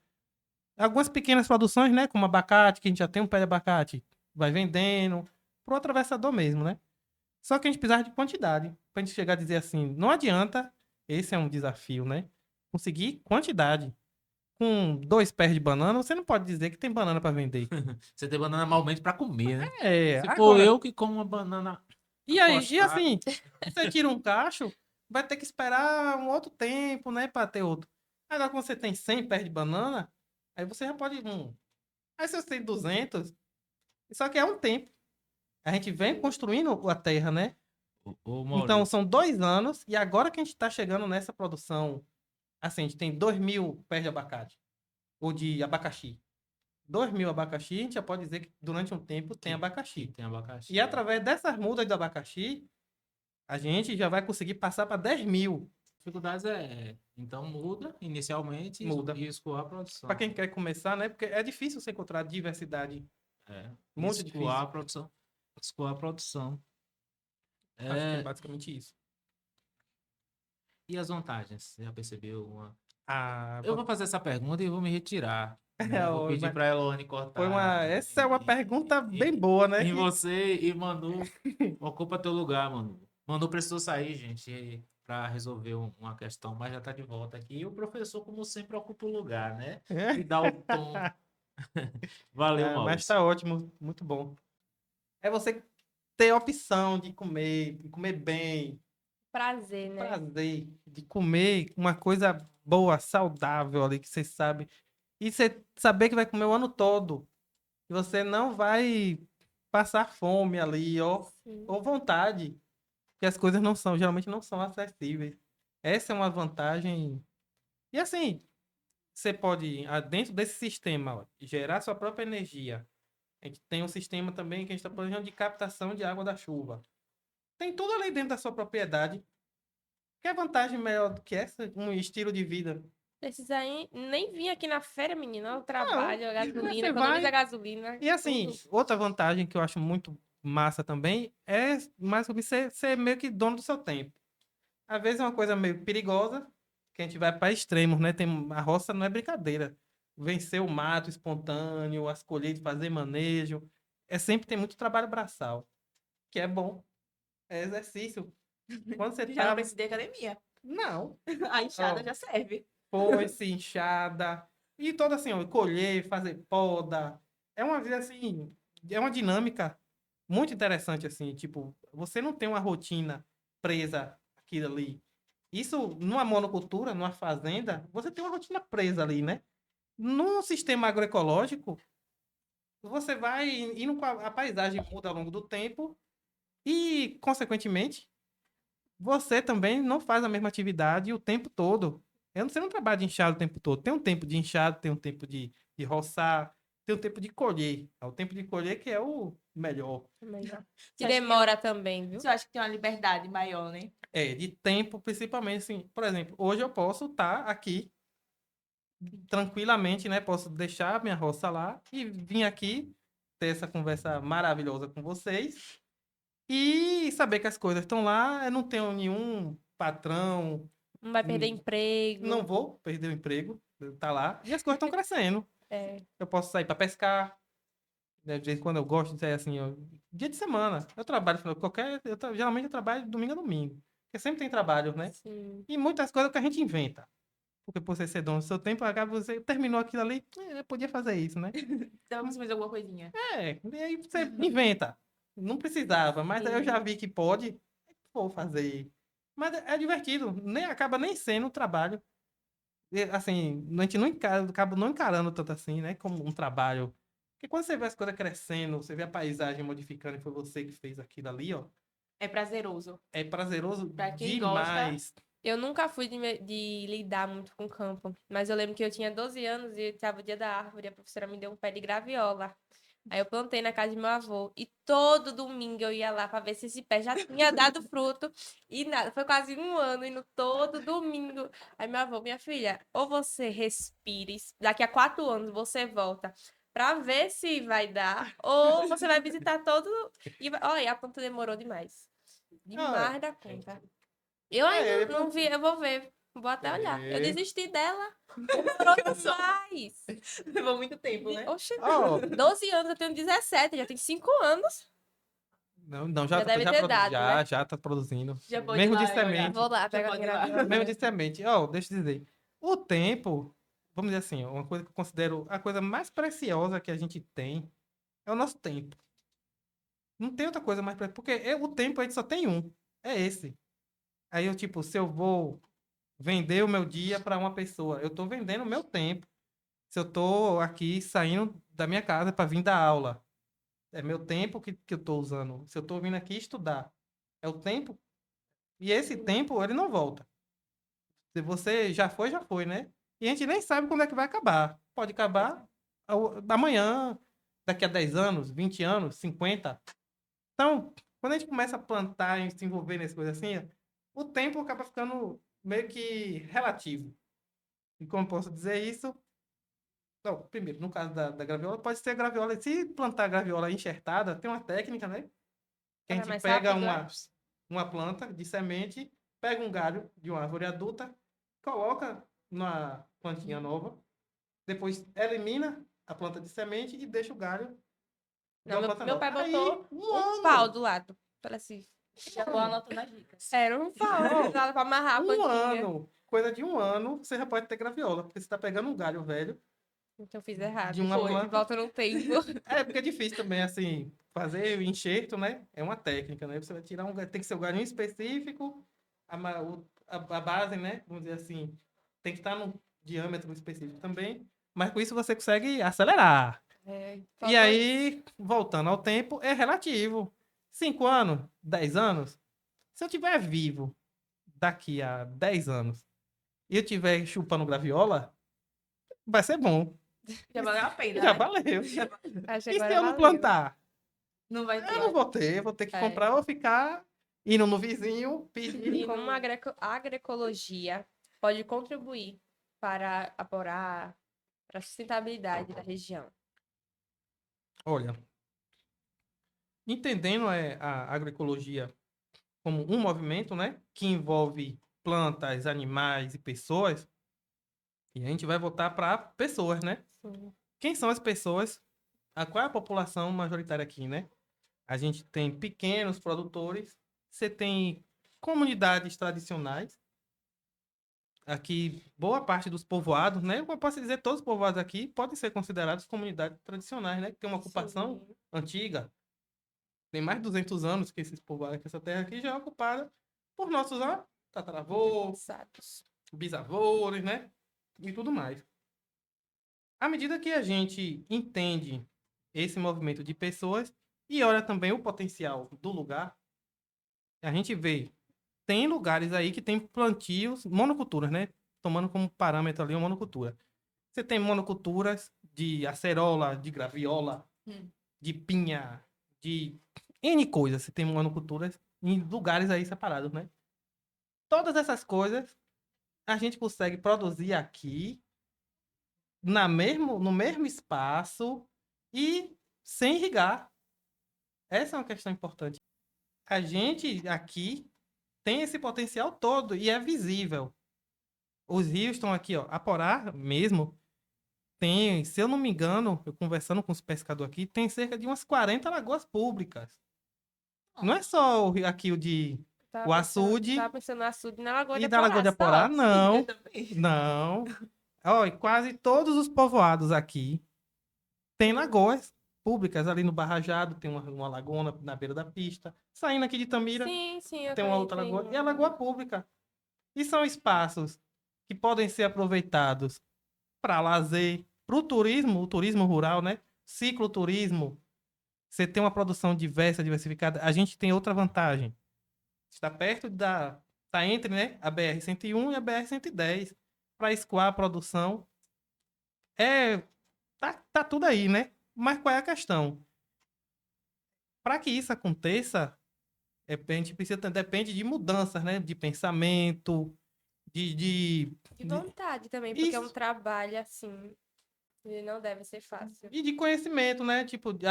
Algumas pequenas produções, né? Como abacate, que a gente já tem um pé de abacate, vai vendendo, pro atravessador mesmo, né? Só que a gente precisava de quantidade. Pra gente chegar a dizer assim, não adianta, esse é um desafio, né? Conseguir quantidade. Com 2 pés de banana, você não pode dizer que tem banana para vender. Você tem banana malmente pra comer, né? É, Se for agora. eu que como uma banana E aí, e apostada. assim, você tira um cacho, vai ter que esperar um outro tempo, né, para ter outro. Agora, quando você tem 100 pés de banana, aí você já pode... Aí se você tem 200, só que é um tempo. A gente vem construindo a terra, né? Ô, Então, Maurício, são 2 anos, e agora que a gente está chegando nessa produção, assim, a gente tem 2.000 pés de abacate, ou de abacaxi. 2.000 abacaxi, a gente já pode dizer que durante um tempo tem abacaxi. tem abacaxi. E através dessas mudas de abacaxi, a gente já vai conseguir passar para 10.000. Dificuldades então muda inicialmente Muda. e escoar a produção. Para quem quer começar, né? Porque é difícil você encontrar diversidade. Muito escoar a difícil. produção. Escoar a produção. Acho que é basicamente isso. E as vantagens? Você já percebeu uma? Ah, Eu vou fazer essa pergunta e vou me retirar. Né? Vou pedir mas para a Elone cortar. essa é uma pergunta bem boa, né? Em você e Manu ocupa teu lugar, Manu. Manu precisou sair, gente, para resolver uma questão, mas já está de volta aqui. E o professor, como sempre, ocupa o lugar, né? E dá o tom. Valeu, Mas Maurício. tá ótimo, muito bom. É você ter a opção de comer bem, Prazer, né? prazer, de comer uma coisa boa, saudável ali, que você sabe. E você saber que vai comer o ano todo. E você não vai passar fome ali, Sim. ou vontade. Porque as coisas geralmente não são acessíveis. Essa é uma vantagem. E assim, você pode, dentro desse sistema, ó, gerar sua própria energia. A gente tem um sistema também que a gente está planejando de captação de água da chuva. Tem tudo ali dentro da sua propriedade. Que é vantagem melhor do que essa? Um estilo de vida. Precisa nem vir aqui na feira, menina. Eu Não, trabalho, a gasolina, você economiza vai. gasolina. E assim, Tudo. outra vantagem que eu acho muito massa também é mais sobre ser meio que dono do seu tempo. Às vezes é uma coisa meio perigosa, que a gente vai para extremos, né? A roça não é brincadeira. Vencer o mato espontâneo, as colheitas, fazer manejo. Sempre tem muito trabalho braçal, que é bom. É exercício. Quando você Já não tá. precisa de academia. Não. A enxada Ó, já serve. foice, enxada. E todo assim, ó, colher, fazer poda. É uma vida assim, é uma dinâmica muito interessante, assim. Tipo, você não tem uma rotina presa aqui e ali. Isso, numa monocultura, numa fazenda, você tem uma rotina presa ali, né? Num sistema agroecológico, você vai indo com a paisagem muda ao longo do tempo e, consequentemente, você também não faz a mesma atividade o tempo todo. Você não trabalha de enxada o tempo todo. Tem um tempo de enxada, tem um tempo de roçar, tem um tempo de colher. É o tempo de colher que é o melhor. Melhor. Você E acha que demora também, viu? Você acha que tem uma liberdade maior, né? De tempo, principalmente, assim. Por exemplo, hoje eu posso estar aqui tranquilamente, né? Posso deixar minha roça lá e vir aqui ter essa conversa maravilhosa com vocês e saber que as coisas estão lá. Eu não tenho nenhum patrão, Não vai perder emprego. não vou perder o emprego, tá lá. E as coisas estão crescendo. É. Eu posso sair para pescar. Né? De vez em quando eu gosto de sair assim, ó, dia de semana. Eu trabalho, geralmente eu trabalho domingo a domingo. Porque sempre tem trabalho, né? Sim. E muitas coisas que a gente inventa. Porque por você ser dono do seu tempo, acaba você terminou aquilo ali, eu podia fazer isso, né? Dá pra você fazer alguma coisinha. E aí você inventa. Não precisava, mas aí eu já Sim. vi que pode, vou fazer. Mas é divertido, acaba nem sendo um trabalho. Assim, a gente acaba não encarando tanto assim, né? Como um trabalho. Porque quando você vê as coisas crescendo, você vê a paisagem modificando e foi você que fez aquilo ali, ó. É prazeroso. É prazeroso Pra quem demais. Eu nunca fui de lidar muito com campo, mas eu lembro que eu tinha 12 anos e estava o dia da árvore, e a professora me deu um pé de graviola. Aí eu plantei na casa de meu avô e todo domingo eu ia lá para ver se esse pé já tinha dado fruto e nada. Foi quase um ano indo todo domingo. Aí meu avô, minha filha, ou você respire, daqui a 4 anos você volta para ver se vai dar, ou você vai visitar todo e olha, a planta demorou demais. Demais da conta. Eu ainda não vi, eu vou ver. Vou até olhar. Eu desisti dela. Demorou demais. Levou muito tempo, né? Oxe, Ó, 12 anos, eu tenho 17, já tem 5 anos. não, Já deve ter dado, né? já tá produzindo. Já pode ir Mesmo lá de e olhar. semente. Vou lá Já pegar pode minha ir lá. graviola. Mesmo de semente. Ó, deixa eu dizer. O tempo, vamos dizer assim, uma coisa que eu considero a coisa mais preciosa que a gente tem é o nosso tempo. Não tem outra coisa mais preciosa. Porque o tempo a gente só tem um. É esse. Aí eu, tipo, se eu vou vender o meu dia para uma pessoa. Eu estou vendendo o meu tempo. Se eu estou aqui saindo da minha casa para vir dar aula, é meu tempo que eu estou usando. Se eu estou vindo aqui estudar, é o tempo. E esse tempo, ele não volta. Se você já foi, né? E a gente nem sabe quando é que vai acabar. Pode acabar amanhã, daqui a 10 anos, 20 anos, 50. Então, quando a gente começa a plantar e se envolver nessas coisas assim, o tempo acaba ficando meio que relativo. E como posso dizer isso? Não, primeiro, no caso da graviola, pode ser graviola. Se plantar graviola enxertada, tem uma técnica, né? Que a Era gente mais pega rápido, é? uma planta de semente, pega um galho de uma árvore adulta, coloca numa plantinha nova, depois elimina a planta de semente e deixa o galho de Não, uma planta meu nova. pai Aí, botou um um pau ano! do lado. Para assim. Já vou anotando as dicas. Era um pau. Usava pra amarrar a Um plantinha. ano! Coisa de um ano, você já pode ter graviola, porque você está pegando um galho velho Então eu fiz errado. de uma Foi. planta. Volta no tempo. É, porque é difícil também, assim, fazer o enxerto, né? É uma técnica, né? Você vai tirar tem que ser um galinho específico, a base, né? Vamos dizer assim, tem que estar num diâmetro específico também, mas com isso você consegue acelerar. É, E faltou aí, voltando ao tempo, é relativo. 5 anos, 10 anos, se eu tiver vivo daqui a 10 anos e eu tiver chupando graviola, vai ser bom. Já valeu a pena, Já né? valeu. isso. Acho que E se agora eu não valeu. plantar? Não vai Eu ter. não vou ter que É. comprar ou ficar indo no vizinho pedir. E como a agroecologia pode contribuir para apoiar a sustentabilidade da região? Olha, entendendo a agroecologia como um movimento, né, que envolve plantas, animais e pessoas, e a gente vai voltar para pessoas, né? Sim. Quem são as pessoas? Qual é a população majoritária aqui, né? A gente tem pequenos produtores, você tem comunidades tradicionais. Aqui, boa parte dos povoados, né? Eu posso dizer todos os povoados aqui podem ser considerados comunidades tradicionais, né? Que tem uma ocupação Sim. antiga. Tem mais de 200 anos que esses povoados, que essa terra aqui já é ocupada por nossos tataravôs, Passados. bisavôs, né? E tudo mais. À medida que a gente entende esse movimento de pessoas e olha também o potencial do lugar, a gente vê, tem lugares aí que tem plantios, monoculturas, né? Tomando como parâmetro ali uma monocultura. Você tem monoculturas de acerola, de graviola, de pinha, de N coisas. Você tem monoculturas em lugares aí separados, né? Todas essas coisas a gente consegue produzir aqui no mesmo espaço e sem irrigar. Essa é uma questão importante. A gente aqui tem esse potencial todo e é visível. Os rios estão aqui, ó. Aporá mesmo tem, se eu não me engano, eu conversando com os pescadores aqui, tem cerca de umas 40 lagoas públicas. Não é só aqui o açude Tava pensando no açude na Lagoa de e da Lagoa de Aporá, Aporá, só. não. Eu também. Não. Ó, e quase todos os povoados aqui têm lagoas públicas. Ali no Barrajado tem uma lagoa na beira da pista. Saindo aqui de Tamira, Sim, eu tem uma outra conheço. lagoa. E a lagoa pública. E são espaços que podem ser aproveitados para lazer, para o turismo rural, né? Cicloturismo. Você tem uma produção diversa, diversificada. A gente tem outra vantagem. Está perto está entre, né, a BR-101 e a BR-110 para escoar a produção. Tá tudo aí, né? Mas qual é a questão? Para que isso aconteça, a gente depende de mudanças, né? De pensamento, de De vontade também, porque é um isso. trabalho assim. Ele não deve ser fácil. E de conhecimento, né? Tipo, de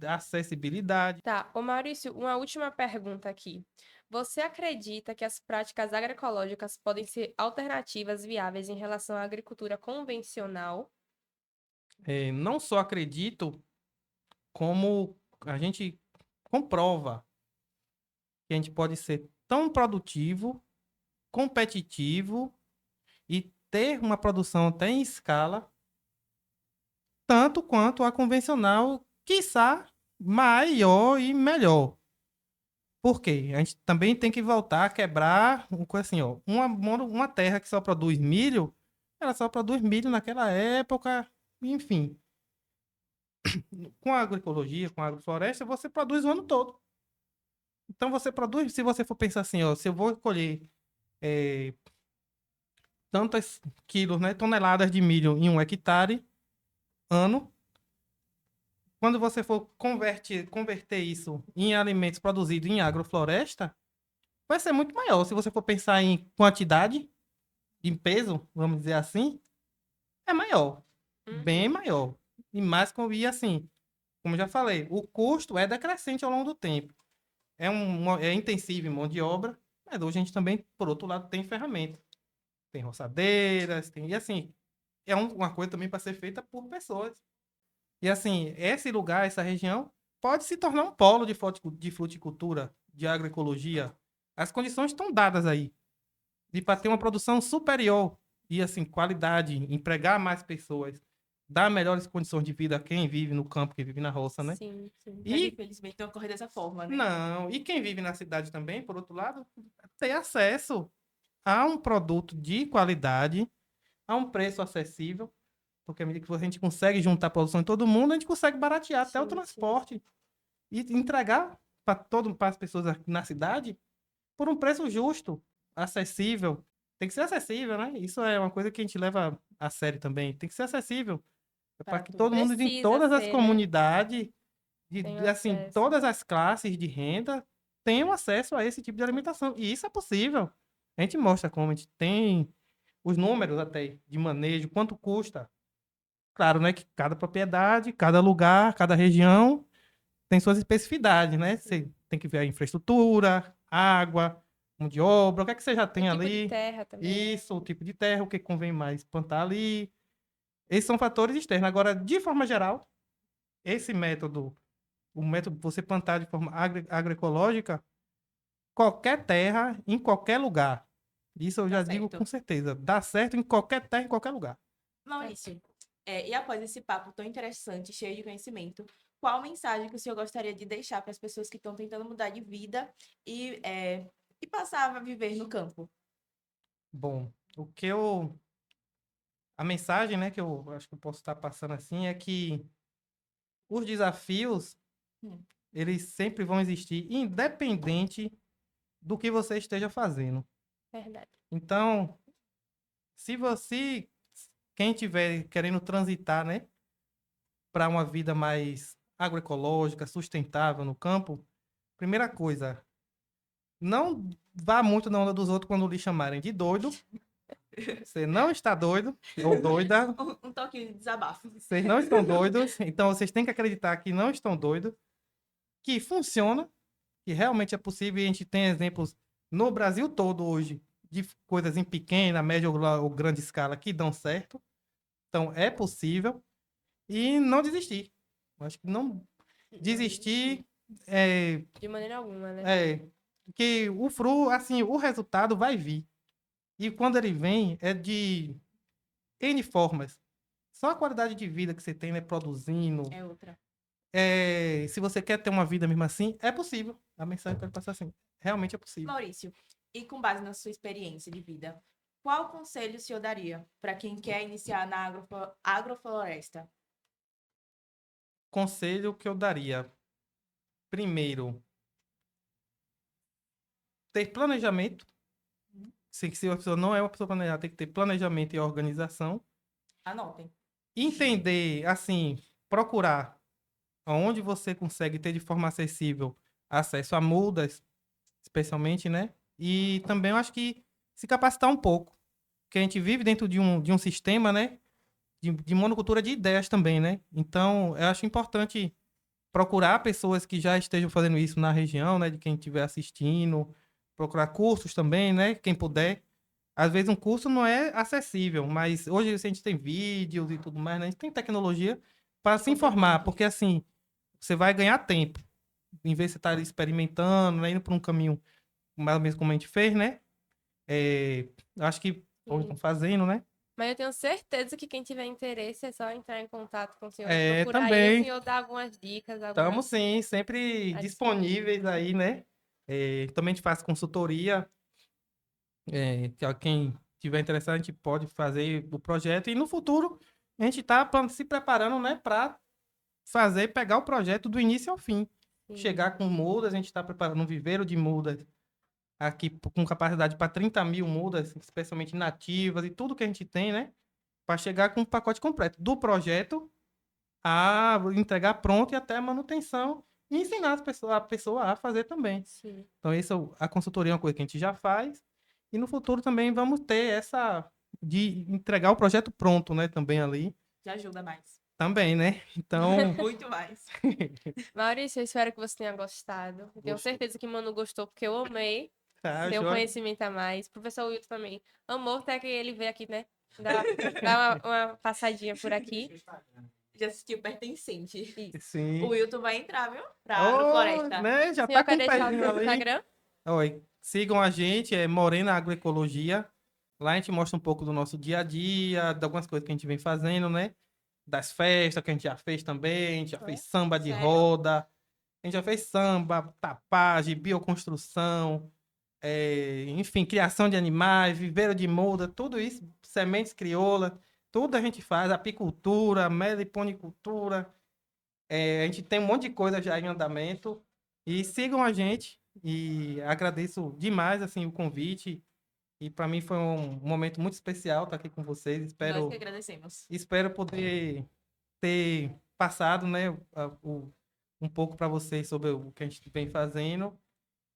acessibilidade. Tá, ô Maurício, uma última pergunta aqui. Você acredita que as práticas agroecológicas podem ser alternativas viáveis em relação à agricultura convencional? Não só acredito, como a gente comprova que a gente pode ser tão produtivo, competitivo e ter uma produção até em escala, tanto quanto a convencional, quiçá maior e melhor. Por quê? A gente também tem que voltar a quebrar uma coisa assim, ó. Uma terra que só produz milho, ela só produz milho naquela época, enfim. Com a agroecologia, com a agrofloresta, você produz o ano todo. Então você produz, se você for pensar assim, ó, se eu vou colher tantos quilos, né, toneladas de milho em 1 hectare, ano, quando você for converter isso em alimentos produzidos em agrofloresta, vai ser muito maior. Se você for pensar em quantidade, em peso, vamos dizer assim, é maior. Bem maior. E mais e assim, como eu já falei, o custo é decrescente ao longo do tempo. É intensivo em mão de obra, mas hoje a gente também, por outro lado, tem ferramentas. Tem roçadeiras, tem. E assim, uma coisa também para ser feita por pessoas. E assim, esse lugar, essa região, pode se tornar um polo de fruticultura, de agroecologia. As condições estão dadas aí. E para ter uma produção superior e assim, qualidade, empregar mais pessoas, dar melhores condições de vida a quem vive no campo, quem vive na roça, né? Sim, sim. Mas E infelizmente não ocorre dessa forma, né? não, e quem vive na cidade também, por outro lado, ter acesso a um produto de qualidade, a um preço acessível, porque à medida que a gente consegue juntar a produção de todo mundo, a gente consegue baratear até o Sim, sim. transporte e entregar para as pessoas aqui na cidade por um preço justo, acessível. Tem que ser acessível, né? Isso é uma coisa que a gente leva a sério também. Tem que ser acessível para Para que todos. todo mundo, em Precisa todas as ser, né? comunidades, Tem assim, acesso. todas as classes de renda tenham acesso a esse tipo de alimentação. E isso é possível. A gente mostra como a gente tem os números até de manejo, quanto custa. Claro, né, que cada propriedade, cada lugar, cada região tem suas especificidades, né? Você tem que ver a infraestrutura, água, mão de obra, o que é que você já tem O tipo de ali. terra também. Isso, o tipo de terra, o que convém mais plantar ali. Esses são fatores externos. Agora, de forma geral, esse método, o método de você plantar de forma agroecológica, qualquer terra, em qualquer lugar. Isso eu Tá já digo certo. com certeza. Dá certo em qualquer terra, em qualquer lugar. Maurício, e após esse papo tão interessante, cheio de conhecimento, qual mensagem que o senhor gostaria de deixar para as pessoas que estão tentando mudar de vida e passar a viver no campo? Bom, o que eu. A mensagem, né, que eu acho que eu posso estar passando assim é que os desafios, Hum. eles sempre vão existir, independente do que você esteja fazendo. Verdade. Então, se você, quem estiver querendo transitar, né, para uma vida mais agroecológica, sustentável no campo, primeira coisa, não vá muito na onda dos outros quando lhe chamarem de doido. Você não está doido ou doida. Um toque de desabafo. Vocês não estão doidos. Então vocês têm que acreditar que não estão doidos, que funciona, que realmente é possível. E a gente tem exemplos no Brasil todo hoje de coisas em pequena, média ou grande escala que dão certo. Então é possível. E não desistir. Acho que não desistir é, De maneira alguma, né? que assim, o resultado vai vir. E quando ele vem, é de N formas. Só a qualidade de vida que você tem, né, produzindo. É outra. Se você quer ter uma vida mesmo assim, é possível. A mensagem que eu quero passar assim, realmente é possível. Maurício, e com base na sua experiência de vida, qual conselho o senhor daria para quem quer iniciar na agrofloresta? Conselho que eu daria. Primeiro, ter planejamento. Se a pessoa não é uma pessoa planejada, tem que ter planejamento e organização. Anotem. Entender, assim, procurar onde você consegue ter de forma acessível acesso a mudas, especialmente, né? E também eu acho que se capacitar um pouco. Porque a gente vive dentro de um sistema, né? De monocultura de ideias também, né? Então, eu acho importante procurar pessoas que já estejam fazendo isso na região, né? De quem estiver assistindo. Procurar cursos também, né? Quem puder. Às vezes um curso não é acessível, mas hoje a gente tem vídeos e tudo mais, né? A gente tem tecnologia para se informar, porque assim, você vai ganhar tempo. Em vez de você estar experimentando, né? Indo por um caminho mais ou menos como a gente fez, né? Acho que ou estão fazendo, né? Mas eu tenho certeza que quem tiver interesse é só entrar em contato com o senhor, É, procurar aí, o também. senhor dá algumas dicas, Estamos algumas sim, sempre adições. disponíveis aí, né? Também a gente faz consultoria. Quem tiver interessado, a gente pode fazer o projeto. E no futuro, a gente está se preparando, né, para pegar o projeto do início ao fim. Sim. Chegar com mudas, a gente está preparando um viveiro de mudas aqui com capacidade para 30 mil mudas, especialmente nativas e tudo que a gente tem, né? Para chegar com um pacote completo do projeto a entregar pronto e até a manutenção e ensinar a pessoa a fazer também. Sim. Então, a consultoria é uma coisa que a gente já faz e no futuro também vamos ter essa de entregar o projeto pronto, né? Também ali. Já ajuda mais. Também, né? Então, Muito mais. Maurício, eu espero que você tenha gostado. Eu tenho Gostei. certeza que o Manu gostou, porque eu amei tá, ter um joia. conhecimento a mais. O professor Wilton também amou até que ele veio aqui, né? Dar uma passadinha por aqui. Já assistiu Pertencente. Sim. O Wilton vai entrar, viu? Pra Oh, Agrofloresta. né? Já O senhor tá com quer o deixar o pezinho seu ali. Instagram? Oi, sigam a gente, é Morena Agroecologia. Lá a gente mostra um pouco do nosso dia a dia, de algumas coisas que a gente vem fazendo, né? Das festas que a gente já fez também, a gente já fez samba de Sério? roda, a gente já fez samba, tapagem, bioconstrução, enfim, criação de animais, viveiro de muda, tudo isso, sementes crioulas, tudo a gente faz, apicultura, meliponicultura, a gente tem um monte de coisa já em andamento. E sigam a gente. E agradeço demais assim, o convite. E para mim foi um momento muito especial estar aqui com vocês. Nós Espero, que agradecemos. espero poder ter passado, né, um pouco para vocês sobre o que a gente vem fazendo.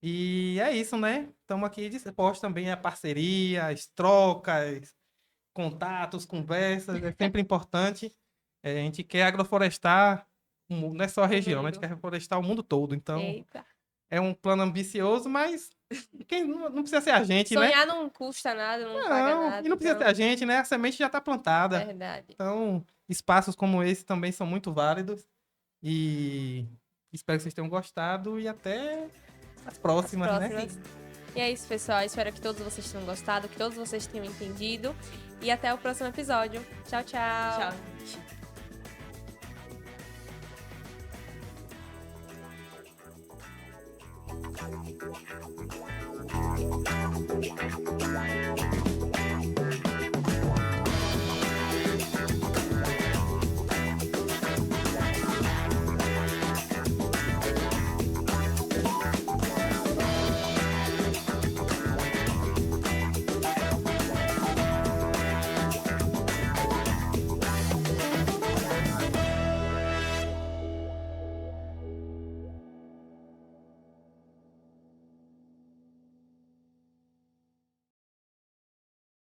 E é isso, né? Estamos aqui dispostos também a parcerias, trocas, contatos, conversas. É sempre importante. A gente quer agroflorestar, não é só a região, né? A gente mundo. quer reflorestar o mundo todo. Então, Eita. é um plano ambicioso, mas não precisa ser a gente, né? Sonhar não custa nada, não paga Não, nada. e não precisa ser Então, a gente, né? A semente já está plantada. verdade. Então, espaços como esse também são muito válidos. E espero que vocês tenham gostado e até as próximas, né? Próximas. E é isso, pessoal. Espero que todos vocês tenham gostado, que todos vocês tenham entendido. E até o próximo episódio. Tchau, tchau. Tchau, gente.